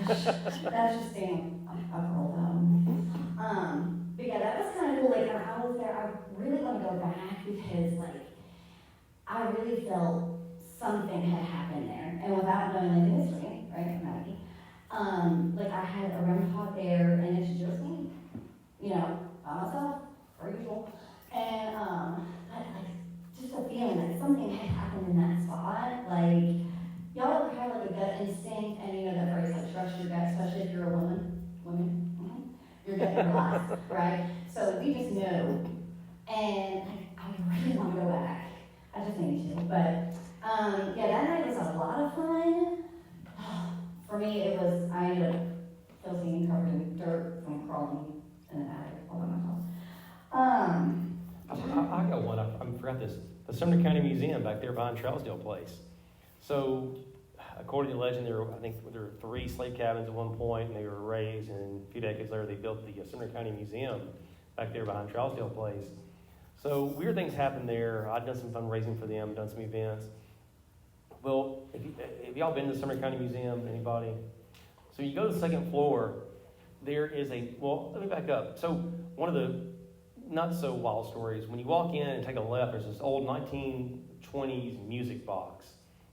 that's just being a girl, though. But yeah, that was kind of cool. When I was there, I really want to go back because, I really felt something had happened there. And without knowing, the history, right, Maggie, I had a REM pod there, and it's just me, by myself, per usual. And, just a feeling that something had happened in that spot. Y'all ever have a gut instinct, and that phrase, trust your gut, especially if you're a woman? Your gut never lies, right? So we just know, and I really want to go back. I just need to, but that night was a lot of fun. For me, I ended up filthy and covered in dirt from crawling in the attic all by myself. I got one. I forgot this. The Sumner County Museum back there behind Trousdale Place. So, according to legend, there were 3 slave cabins at one point, and they were raised, and a few decades later, they built the Sumner County Museum back there behind Trousdale Place. So, weird things happened there. I'd done some fundraising for them, done some events. Well, have y'all been to the Sumner County Museum? Anybody? So, you go to the 2nd floor, there is let me back up. So, one of the not so wild stories, when you walk in and take a left, there's this old 1920s music box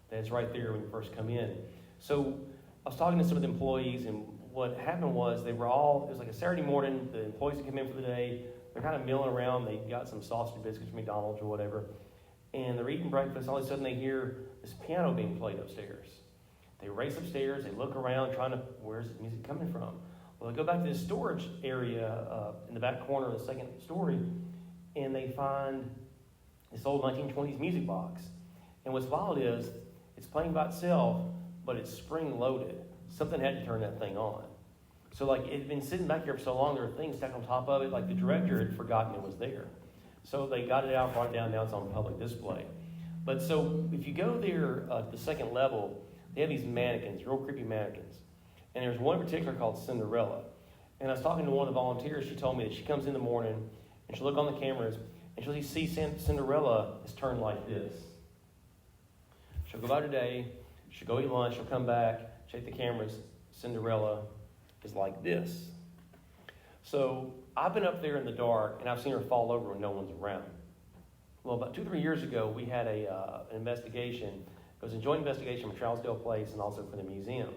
that's right there when you first come in. So I was talking to some of the employees, and what happened was it was like a Saturday morning, the employees had come in for the day, they're kind of milling around, they got some sausage biscuits from McDonald's or whatever, and they're eating breakfast, all of a sudden they hear this piano being played upstairs. They race upstairs, they look around, where's the music coming from? Well, they go back to this storage area in the back corner of the 2nd story, and they find this old 1920s music box. And what's wild is, it's playing by itself, but it's spring-loaded. Something had to turn that thing on. So, it had been sitting back here for so long, there were things stacked on top of it, the director had forgotten it was there. So they got it out, brought it down, now it's on public display. But so, if you go there at the 2nd level, they have these mannequins, real creepy mannequins. And there's one in particular called Cinderella. And I was talking to one of the volunteers, she told me that she comes in the morning, and she'll look on the cameras, and she'll see Cinderella is turned like this. She'll go about her day, she'll go eat lunch, she'll come back, check the cameras. Cinderella is like this. So I've been up there in the dark, and I've seen her fall over when no one's around. Well, about 2 or 3 years ago, we had an investigation. It was a joint investigation from Trousdale Place and also for the museum.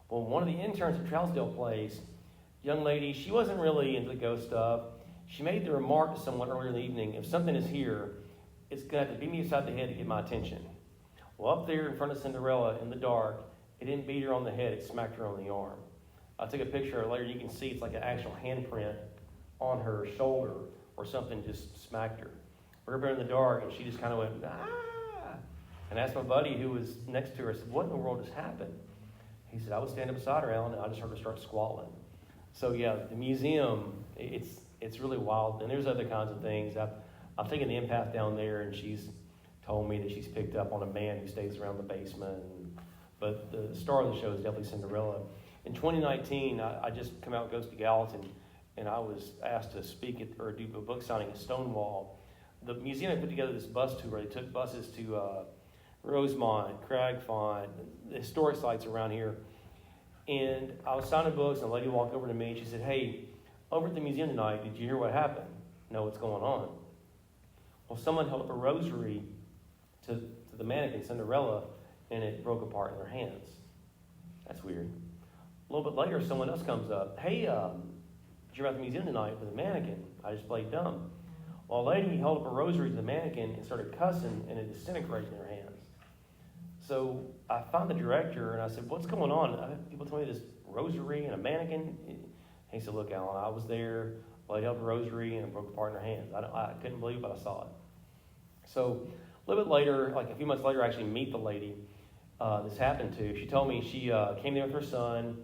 Well, one of the interns at Trousdale Place, young lady, she wasn't really into the ghost stuff. She made the remark to someone earlier in the evening, if something is here, it's going to have to beat me upside the head to get my attention. Well, up there in front of Cinderella in the dark, it didn't beat her on the head, it smacked her on the arm. I took a picture of her later. You can see it's like an actual handprint on her shoulder or something just smacked her. We're up there in the dark, and she just kind of went, ah! And I asked my buddy who was next to her, I said, what in the world just happened? He said, I was standing beside her, Alan, and I just heard her start squalling. So yeah, the museum, it's really wild. And there's other kinds of things. I've taken the empath down there, and she's told me that she's picked up on a man who stays around the basement. But the star of the show is definitely Cinderella. In 2019, I just come out and goes to Gallatin, and I was asked to speak at, or do a book signing at Stonewall. The museum had put together this bus tour where they took buses to Rosemont, Cragfont, the historic sites around here. And I was signing books, and a lady walked over to me, and she said, hey, over at the museum tonight, did you hear what happened? No, what's going on? Well, someone held up a rosary to the mannequin, Cinderella, and it broke apart in their hands. That's weird. A little bit later, someone else comes up. Hey, did you hear about the museum tonight with the mannequin? I just played dumb. Well, a lady held up a rosary to the mannequin and started cussing, and it disintegrated in her hands. So I found the director, and I said, what's going on? People told me this rosary and a mannequin. He said, look, Alan, I was there. A lady held a rosary, and it broke apart in her hands. I couldn't believe it, but I saw it. So a little bit later, like a few months later, I actually meet the lady this happened to. She told me she came there with her son.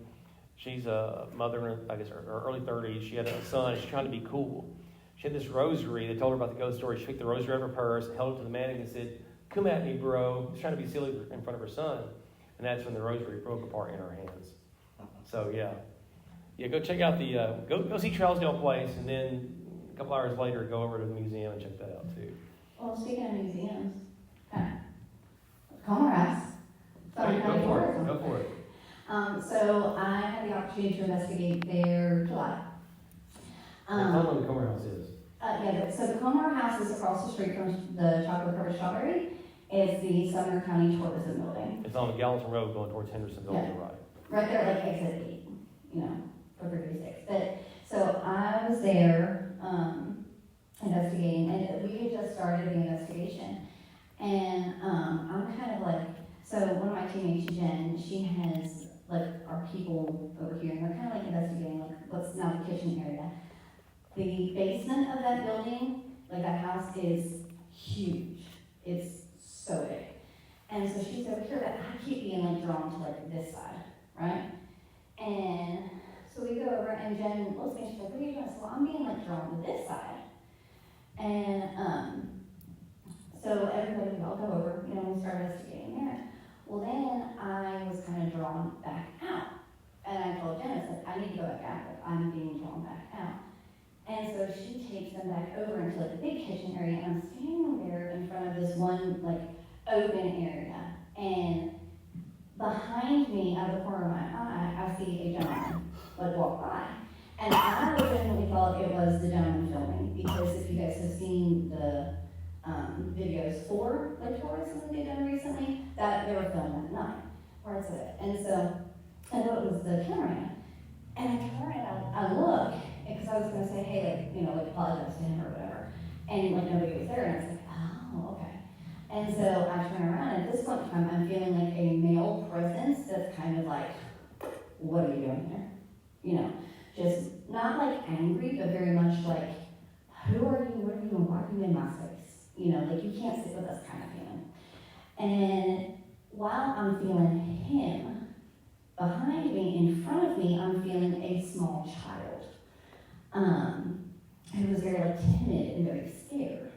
She's a mother in, I guess, her early 30s. She had a son. She's trying to be cool. She had this rosary. They told her about the ghost story. She picked the rosary out of her purse, held it to the mannequin, and said, come at me, bro. She's trying to be silly in front of her son. And that's when the rosary broke apart in her hands. So, yeah, go check out the, go see Trousdale Place, and then a couple hours later, go over to the museum and check that out, too. Well, speaking of museums, Comer House. Go for it. So I had the opportunity to investigate there July. Tell them what the Comer House is. So the Comer House is across the street from the Chocolate Covered Strawberry. It's the Sumner County Tourism Building. It's on the Gallatin Road going towards Hendersonville on the right. Right there, like exit 8, for 36. But so I was there investigating, and we had just started the investigation. And I'm kind of like, so one of my teammates, Jen, she has like our people over here, and they're kind of like investigating like what's now the kitchen area. The basement of that building, like that house, is huge. It's so big. And so she's over here, but I keep being like drawn to like this side, right? And so we go over, and Jen looks at me, she's like, what are you doing? So I'm being like drawn to this side. And so everybody, we all go over, we start investigating there. Well, then I was kind of drawn back out. And I told Jen, I said, I need to go back out. Like, I'm being drawn back out. And so she takes them back over into like the big kitchen area, and I'm standing there in front of this one like open area. And behind me, out of the corner of my eye, I see a gentleman like walk by. And I legitimately thought it was the gentleman filming, because if you guys have seen the videos for like tourism that they've done recently, that they were filmed at night, parts of it. And so I know it was the cameraman. And I turn around, I look, because I was going to say, hey, like apologize to him or whatever. And like nobody was there, and I was like, oh, okay. And so I turn around, and at this point in time, I'm feeling like a male presence that's kind of like, what are you doing here? Just not like angry, but very much like, who are you, what are you doing, why are you in my space? Like you can't sit with us kind of feeling. And while I'm feeling him, behind me, in front of me, I'm feeling a small child who was very like timid and very scared.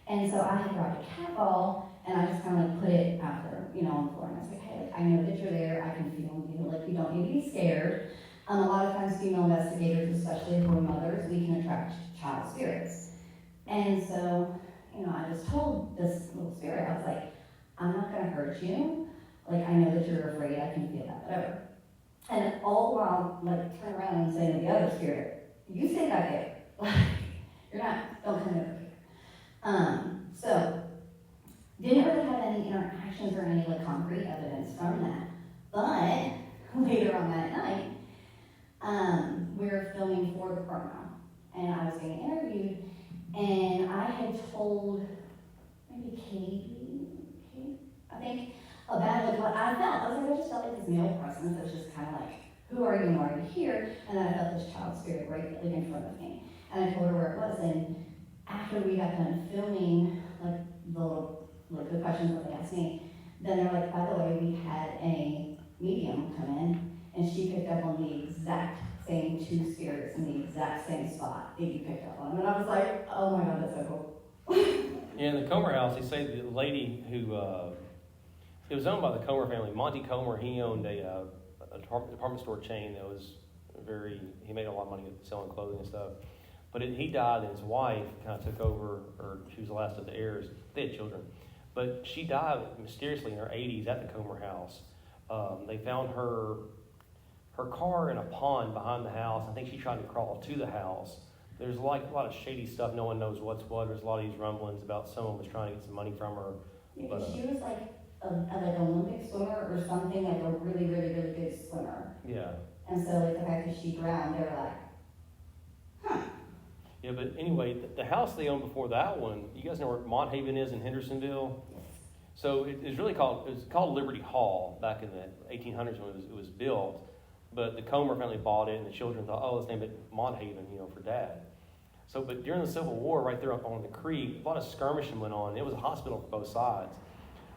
And so I had grabbed a cat ball, and I just kind of like put it out there, on the floor. And I was like, hey, I know that you're there, I can feel you, like you don't need to be scared. A lot of times female investigators, especially if we're mothers, we can attract child spirits. And so, I just told this little spirit, I was like, I'm not gonna hurt you. Like, I know that you're afraid, I can feel that, whatever. And all while, like, turn around and say to the other spirit, you stay back there. You're not, don't come over here. So, didn't really have any interactions or any, like, concrete evidence from that. But, later on that night, we were filming for the program, and I was getting interviewed, and I had told maybe Katie, I think, about like what I felt. I was like, I just felt like this male presence that was just kind of like, who are you and why are you here? And then I felt this child spirit right like in front of me. And I told her where it was, and after we got done filming, like the questions that they asked me, then they're like, by the way, we had a medium come in, and she picked up on the exact same two spirits in the exact same spot that you picked up on. And I was like, oh my God, that's so cool. Yeah, in the Comer house, they say the lady who, it was owned by the Comer family. Monty Comer, he owned a department store chain that was he made a lot of money selling clothing and stuff. But he died, and his wife kind of took over, or she was the last of the heirs. They had children. But she died mysteriously in her 80s at the Comer house. They found her car in a pond behind the house. I think she tried to crawl to the house. There's like a lot of shady stuff. No one knows what's what. There's a lot of these rumblings about someone was trying to get some money from her. Yeah, But, she was like an Olympic swimmer or something, like a really, really, really good swimmer. Yeah. And so like the fact that she drowned, they were like, huh. Yeah, but anyway, the house they owned before that one, you guys know where Monthaven is in Hendersonville? So it was called Liberty Hall back in the 1800s when it was built. But the Comer family bought it, and the children thought, oh, let's name it Monthaven, for Dad. So, but during the Civil War, right there up on the creek, a lot of skirmishing went on. It was a hospital for both sides.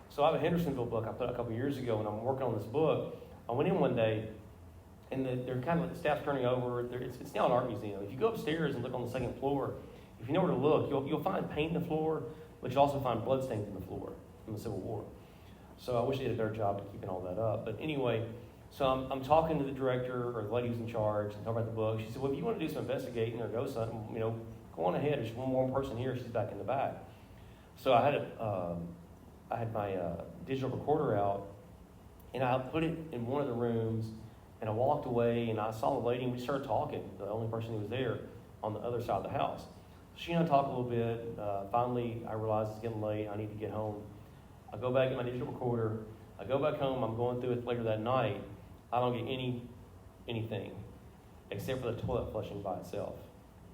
So I have a Hendersonville book I put a couple years ago, and I'm working on this book. I went in one day, and they're kind of, the staff's turning over. It's now an art museum. If you go upstairs and look on the second floor, if you know where to look, you'll find paint in the floor, but you'll also find bloodstains in the floor from the Civil War. So I wish they did a better job of keeping all that up. But anyway, so I'm talking to the director or the lady who's in charge and talking about the book. She said, well, if you want to do some investigating or go something, go on ahead. There's one more person here. She's back in the back. So I had my digital recorder out, and I put it in one of the rooms, and I walked away, and I saw the lady, and we started talking, the only person who was there on the other side of the house. She and I talked a little bit. Finally, I realized it's getting late. I need to get home. I go back, get my digital recorder. I go back home. I'm going through it later that night. I don't get anything except for the toilet flushing by itself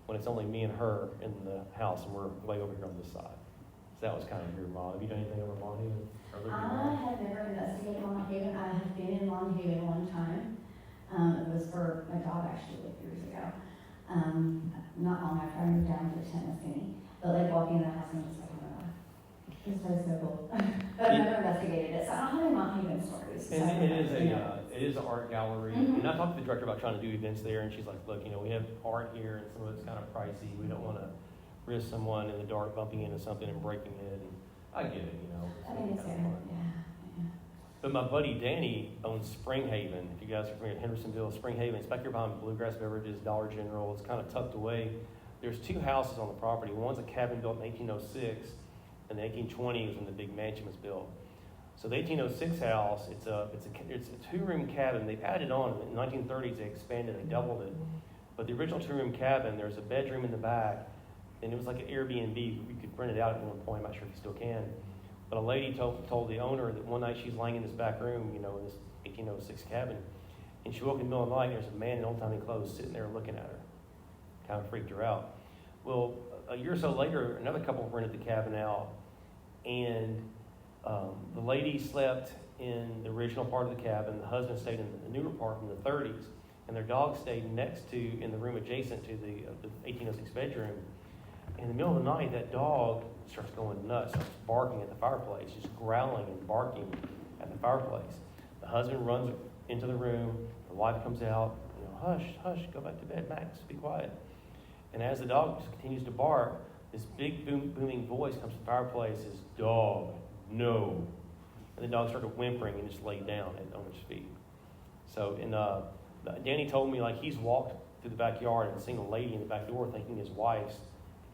when it's only me and her in the house, and we're way over here on this side. So that was kind of weird, Mom. Have you done anything over Monthaven? I have never investigated Monthaven. I have been in Monthaven one time. It was for a job actually like years ago. Not long after I moved down to Tennessee. But like walking in the house and just like, oh my God, this place is so cool. But I've never investigated it, so I don't have any Monthaven stories. And it is an art gallery. Mm-hmm. And I talked to the director about trying to do events there, and she's like, look, we have art here, and some of it's kind of pricey. We don't want to risk someone in the dark bumping into something and breaking it. And I get it, I think it's fair, yeah. But my buddy Danny owns Springhaven. If you guys are familiar with Hendersonville, Springhaven, it's back here behind Bluegrass Beverages, Dollar General. It's kind of tucked away. There's two houses on the property. One's a cabin built in 1806, and the 1820 was when the big mansion was built. So the 1806 house, it's a two-room cabin. They've added on. In the 1930s, they expanded, they doubled it. But the original two-room cabin, there's a bedroom in the back, and it was like an Airbnb. You could rent it out at one point. I'm not sure if you still can. But a lady told the owner that one night she's laying in this back room, in this 1806 cabin, and she woke in the middle of the night, and there's a man in old-timey clothes sitting there looking at her. Kind of freaked her out. Well, a year or so later, another couple rented the cabin out, and the lady slept in the original part of the cabin. The husband stayed in the newer part from the 30s, and their dog stayed in the room adjacent to the 1806 bedroom. In the middle of the night, that dog starts going nuts, starts barking at the fireplace, just growling and barking at the fireplace. The husband runs into the room. The wife comes out. Hush, hush, go back to bed, Max, be quiet. And as the dog continues to bark, this big booming voice comes from the fireplace, says, "Dog, no." And the dog started whimpering and just laid down at the owner's feet. So, Danny told me, he's walked through the backyard and seen a lady in the back door thinking his wife's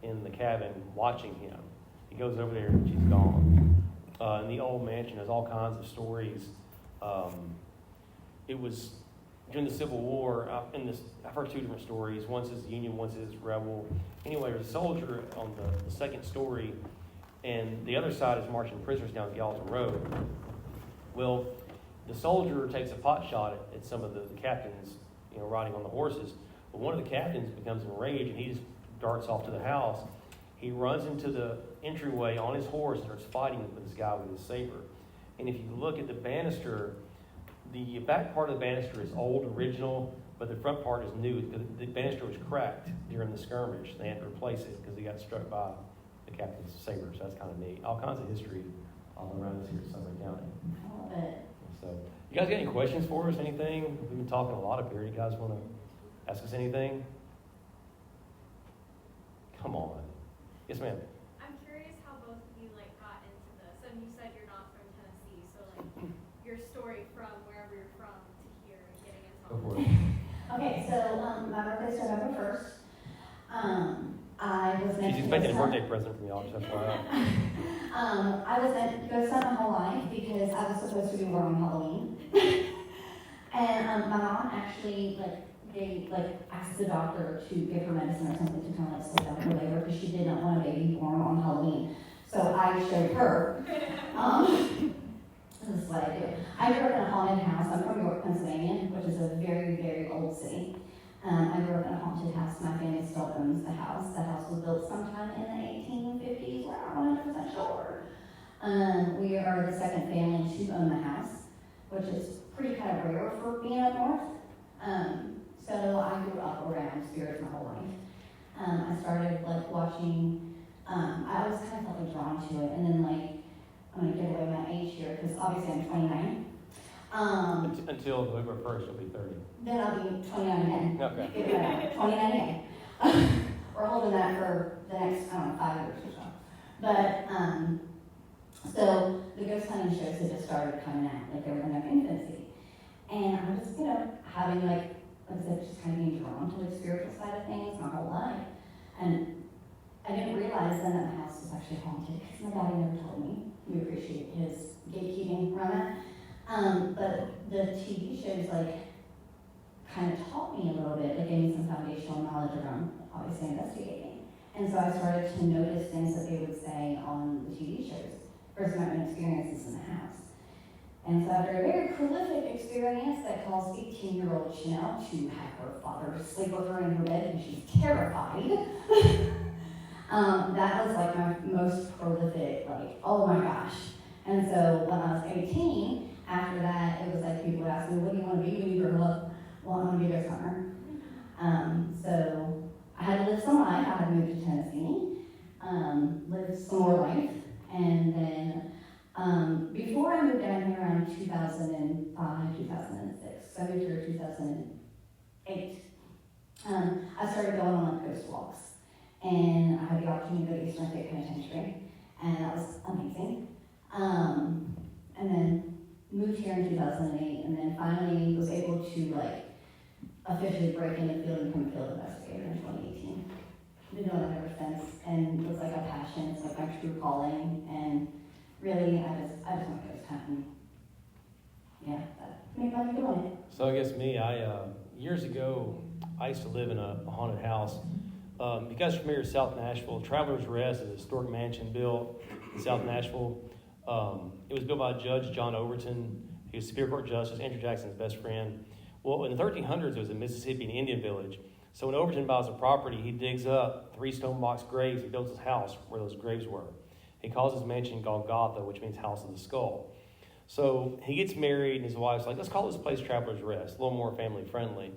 in the cabin watching him. He goes over there and she's gone. In the old mansion, there's all kinds of stories. It was during the Civil War, I've heard two different stories. One says Union, one says Rebel. Anyway, there's a soldier on the second story, and the other side is marching prisoners down Gallatin Road. Well, the soldier takes a pot shot at some of the captains, riding on the horses. But one of the captains becomes enraged, and he just darts off to the house. He runs into the entryway on his horse and starts fighting with this guy with his saber. And if you look at the banister, the back part of the banister is old, original, but the front part is new. The banister was cracked during the skirmish. They had to replace it because he got struck by the captain's saber. So that's kind of neat. All kinds of history all around us here at Sumner County. I love it. So, you guys got any questions for us? Anything? We've been talking a lot up here. You guys want to ask us anything? Come on. Yes, ma'am. I'm curious how both of you got into this. And you said you're not from Tennessee, so your story from wherever you're from to here and getting into Go for all it. Okay, so my birthday's November 1st. I was meant She's to expecting a go birthday present from y'all, just FYI. I was meant to go spend my whole life because I was supposed to be born on Halloween. And my mom actually asked the doctor to give her medicine or something to kind of slow down her labor because she did not want a baby born on Halloween. So I showed her. This is what I do. I grew up in a haunted house. I'm from York, Pennsylvania, which is a very, very old city. I grew up in a haunted house. My family still owns the house. The house was built sometime in the 1850s. We're not 100% sure. We are the second family to own the house, which is pretty kind of rare for being up north. So I grew up around spirits my whole life. I started watching. I always kind of felt drawn to it, and then I'm gonna give away my age here because obviously I'm 29. Until November 1st, you'll be 30. Then I'll be 29 again. Okay. Give it out. 29 again. We're holding that for the next, 5 years or so. But, so the ghost hunting shows had just started coming out, they were in their infancy. And I was, having like I said, just kind of being drawn to the spiritual side of things my whole life. And I didn't realize then that the house was actually haunted because my daddy never told me. We appreciate his gatekeeping around that. But the TV shows kind of taught me a little bit, gave me some foundational knowledge around obviously investigating. And so I started to notice things that they would say on the TV shows versus my own experiences in the house. And so after a very prolific experience that caused 18-year-old Chinelle to have her father sleep with her in her bed and she's terrified, that was my most prolific, oh my gosh. And so when I was 18, after that, it was people would ask me, what do you want to be when you grow up? Well, I want to be a ghost hunter. So I had to live some life. I had to move to Tennessee, live some more life. And then before I moved down here around 2005, 2006, so I moved here in 2008, I started going on ghost walks. And I had the opportunity to go to Eastern State Penitentiary, and that was amazing. And then moved here in 2008, and then finally was able to officially break in the field and become a field investigator in 2018. Been doing that ever since, and it was a passion. It's my true calling, and really, I just want to ghost hunting. Yeah, that made money doing it. So I guess me, years ago, I used to live in a haunted house. You guys are familiar with South Nashville? Travelers Rest is a historic mansion built in South Nashville. It was built by Judge John Overton. He was Superior Court Justice, Andrew Jackson's best friend. Well, in the 1300s, it was a Mississippi and Indian village. So when Overton buys the property, he digs up 3 stone box graves and builds his house where those graves were. He calls his mansion Golgotha, which means House of the Skull. So he gets married, and his wife's like, let's call this place Travelers Rest, a little more family friendly.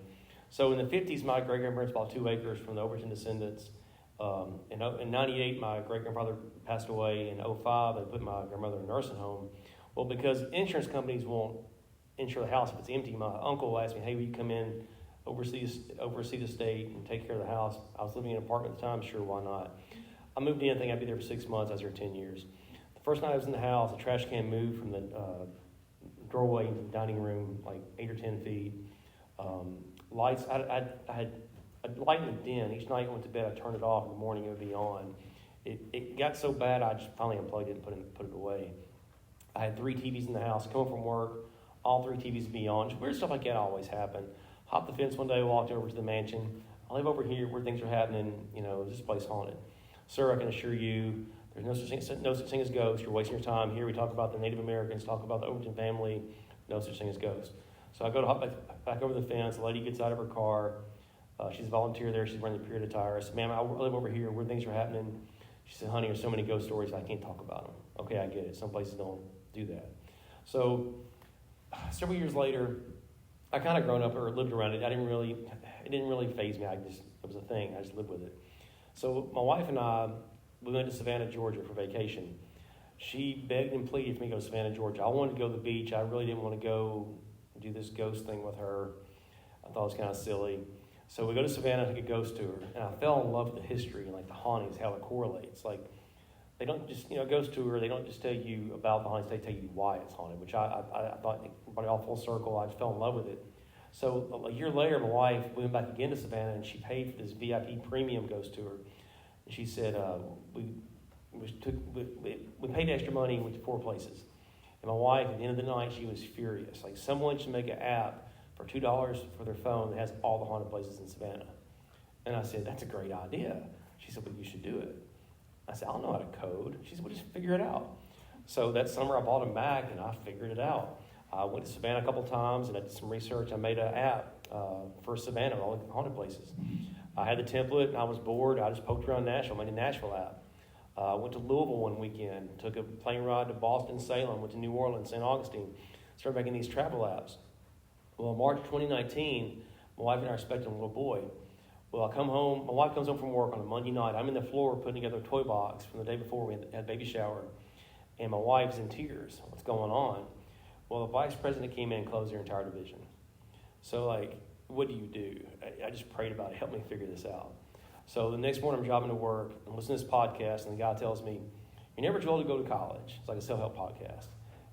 So in the 50s, my great-grandparents bought 2 acres from the Overton descendants. In 98, my great-grandfather passed away. In 05, they put my grandmother in a nursing home. Well, because insurance companies won't insure the house if it's empty, my uncle asked me, hey, will you come in, oversee the state, and take care of the house? I was living in an apartment at the time, sure, why not? I moved in, I think I'd be there for 6 months. I was there 10 years. The first night I was in the house, the trash can moved from the doorway into the dining room 8 or 10 feet. Lights, I had a light in the den. Each night I went to bed, I'd turn it off. In the morning, it would be on. It got so bad, I just finally unplugged it and put it away. I had 3 TVs in the house. Coming from work, all 3 TVs would be on. Just weird stuff like that always happened. Hopped the fence one day, walked over to the mansion. I live over here where things are happening, is this place haunted? Sir, I can assure you, there's no such thing as ghosts. You're wasting your time. Here we talk about the Native Americans, talk about the Overton family, no such thing as ghosts. So I go to hop back over the fence. The lady gets out of her car. She's a volunteer there. She's wearing the period attire. I said, ma'am, I live over here where things are happening. She said, honey, there's so many ghost stories, I can't talk about them. Okay, I get it. Some places don't do that. So several years later, I kind of grown up or lived around it. It didn't really faze me. It was a thing. I just lived with it. So my wife and I, we went to Savannah, Georgia for vacation. She begged and pleaded for me to go to Savannah, Georgia. I wanted to go to the beach. I really didn't want to go do this ghost thing with her. I thought it was kind of silly. So we go to Savannah to take a ghost tour, and I fell in love with the history and like the hauntings, how it correlates. Like they don't just, ghost tour, they don't just tell you about the hauntings, they tell you why it's haunted, which I thought it brought it all full circle. I just fell in love with it. So a year later, my wife, we went back again to Savannah, and she paid for this VIP premium ghost tour. And she said, we paid extra money and went to 4 places. And my wife, at the end of the night, she was furious. Like, someone should make an app for $2 for their phone that has all the haunted places in Savannah. And I said, that's a great idea. She said, well, you should do it. I said, I don't know how to code. She said, well, just figure it out. So that summer, I bought a Mac, and I figured it out. I went to Savannah a couple times, and I did some research. I made an app for Savannah, all the haunted places. I had the template, and I was bored. I just poked around Nashville, made a Nashville app. Went to Louisville one weekend, took a plane ride to Boston, Salem, went to New Orleans, St. Augustine, started making these travel apps. Well, in March 2019, my wife and I are expecting a little boy. Well, I come home, my wife comes home from work on a Monday night. I'm in the floor putting together a toy box from the day before we had a baby shower, and my wife's in tears. What's going on? Well, the vice president came in and closed their entire division. So, what do you do? I just prayed about it. Help me figure this out. So the next morning I'm driving to work, I'm listening to this podcast, and the guy tells me, you're never too old to go to college. It's like a self-help podcast.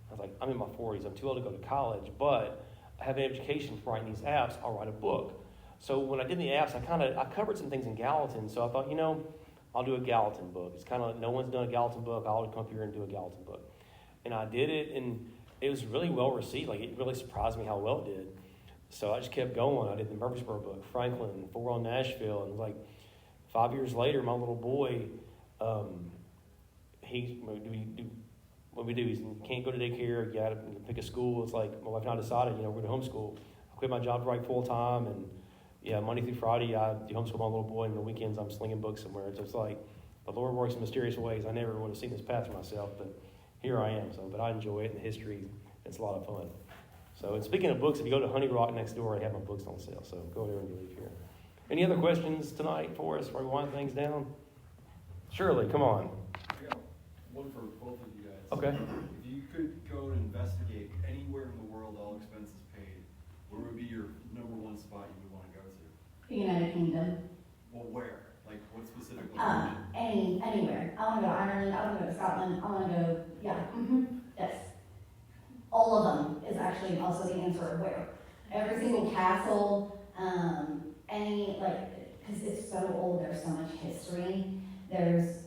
I was like, I'm in my 40s. I'm too old to go to college, but I have an education from writing these apps. I'll write a book. So when I did the apps, I covered some things in Gallatin. So I thought, I'll do a Gallatin book. It's kind of, no one's done a Gallatin book. I'll come up here and do a Gallatin book. And I did it, and it was really well received. It really surprised me how well it did. So I just kept going. I did the Murfreesboro book, Franklin, For World Nashville, and 5 years later, my little boy, what we do, he can't go to daycare, you gotta pick a school. It's like, my wife and I decided, we're going to homeschool. I quit my job to write full time, and Monday through Friday, I do homeschool my little boy, and on the weekends, I'm slinging books somewhere. So it's like, the Lord works in mysterious ways. I never would have seen this path for myself, but here I am. But I enjoy it, and the history, it's a lot of fun. So, and speaking of books, if you go to Honey Rock next door, I have my books on sale, so go there when you leave here. Any other questions tonight for us before we wind things down? Shirley, come on. I got one for both of you guys. Okay. If you could go and investigate anywhere in the world, all expenses paid, where would be your number one spot you would want to go to? United Kingdom. Well, where? What specific location? Anywhere. I want to go to Ireland, I want to go to Scotland, I want to go, yes. All of them is actually also the answer of where. Every single castle, because it's so old, there's so much history. There's,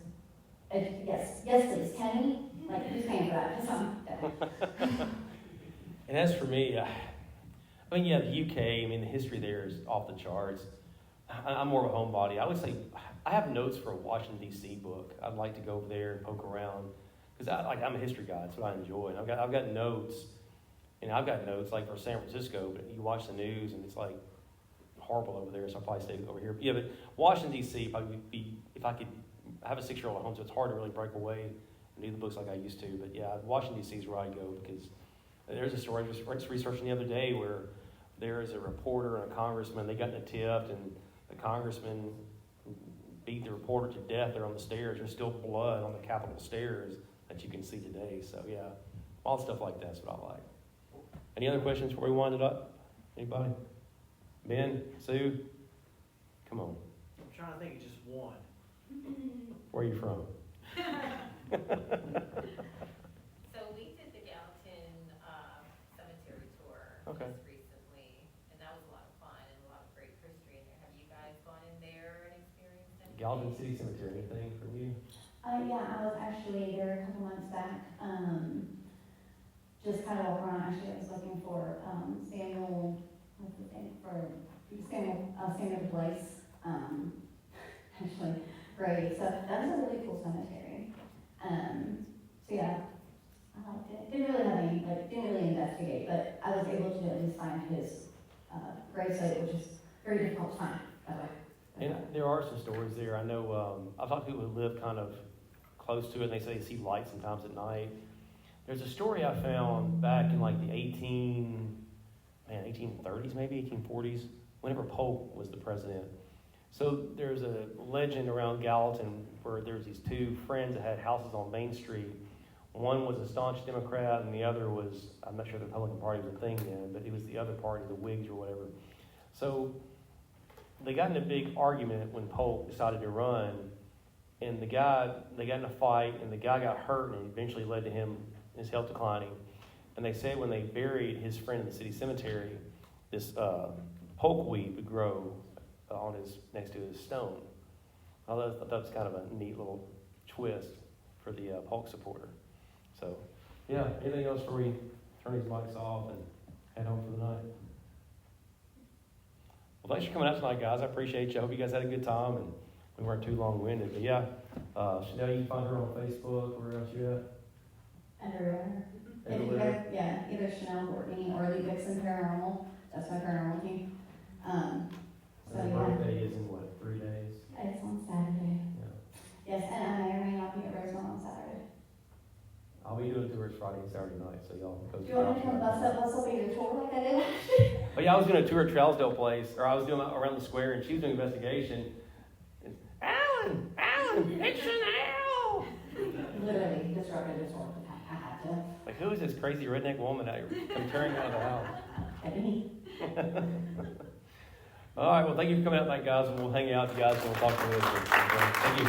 yes please, Kenny, who's paying for that? Just something. And as for me, the UK, the history there is off the charts. I'm more of a homebody. I would say I have notes for a Washington, D.C. book. I'd like to go over there and poke around, because I'm a history guy. That's what I enjoy. And I've got notes, and I've got notes for San Francisco, but you watch the news, and it's horrible over there, so I'll probably stay over here. But Washington, D.C., if I could, I have a 6-year-old at home, so it's hard to really break away and do the books like I used to. But Washington, D.C. is where I go, because there's a story I was researching the other day where there is a reporter and a congressman, they got in a tiff, and the congressman beat the reporter to death there on the stairs. There's still blood on the Capitol stairs that you can see today. So, all stuff like that's what I like. Any other questions before we wind it up? Anybody? Ben? Sue? Come on. I'm trying to think of just one. Where are you from? So we did the Gallatin cemetery tour Okay. just recently, and that was a lot of fun and a lot of great history in there. Have you guys gone in there and experienced anything? Gallatin City Cemetery, anything from you? I was actually there a couple months back, just kind of walking around. Actually, I was looking for Samuel what's his name, for Chinelle Place, actually, grave, so that was a really cool cemetery. So yeah, I liked it. Didn't really investigate, but I was able to at least find his, gravesite, which is very difficult to find, by the way. And there are some stories there. I know, I've talked to people who live kind of close to it, and they say they see lights sometimes at night. There's a story I found back in like the 1830s, maybe 1840s, whenever Polk was the president. So there's a legend around Gallatin where there's these two friends that had houses on Main Street. One was a staunch Democrat, and the other was, I'm not sure the Republican Party was a thing then, but it was the other party, the Whigs or whatever. So they got in a big argument when Polk decided to run, and they got in a fight, and the guy got hurt, and it eventually led to his health declining. And they said when they buried his friend in the city cemetery, this pokeweed would grow next to his stone. I thought that was kind of a neat little twist for the Polk supporter. So, yeah, anything else before we turn these mics off and head home for the night? Well, thanks for coming out tonight, guys. I appreciate you. I hope you guys had a good time and we weren't too long-winded. But yeah, Chinelle, you can find her on Facebook. Where else you at? Everywhere. Everywhere? Either Chinelle Gwartney or Lee Dixon Paranormal. That's my paranormal team. So Her yeah, birthday is in what, 3 days? it's on Saturday. Yeah. Yes, and I may or may not be at Rosemont on Saturday. I'll be doing tours Friday and Saturday night, so y'all go. Do you want me to come bust up the tour like I did last year? But yeah, I was doing a tour at Trousdale Place, or I was doing around the square, and she was doing an investigation. And, Alan, it's Chinelle! Literally disrupted the tour. I had to. Like, who is this crazy redneck woman out here tearing out of the house? At me. All right, well, thank you for coming out tonight, guys, and we'll hang out with you guys and we'll talk to you later. Thank you.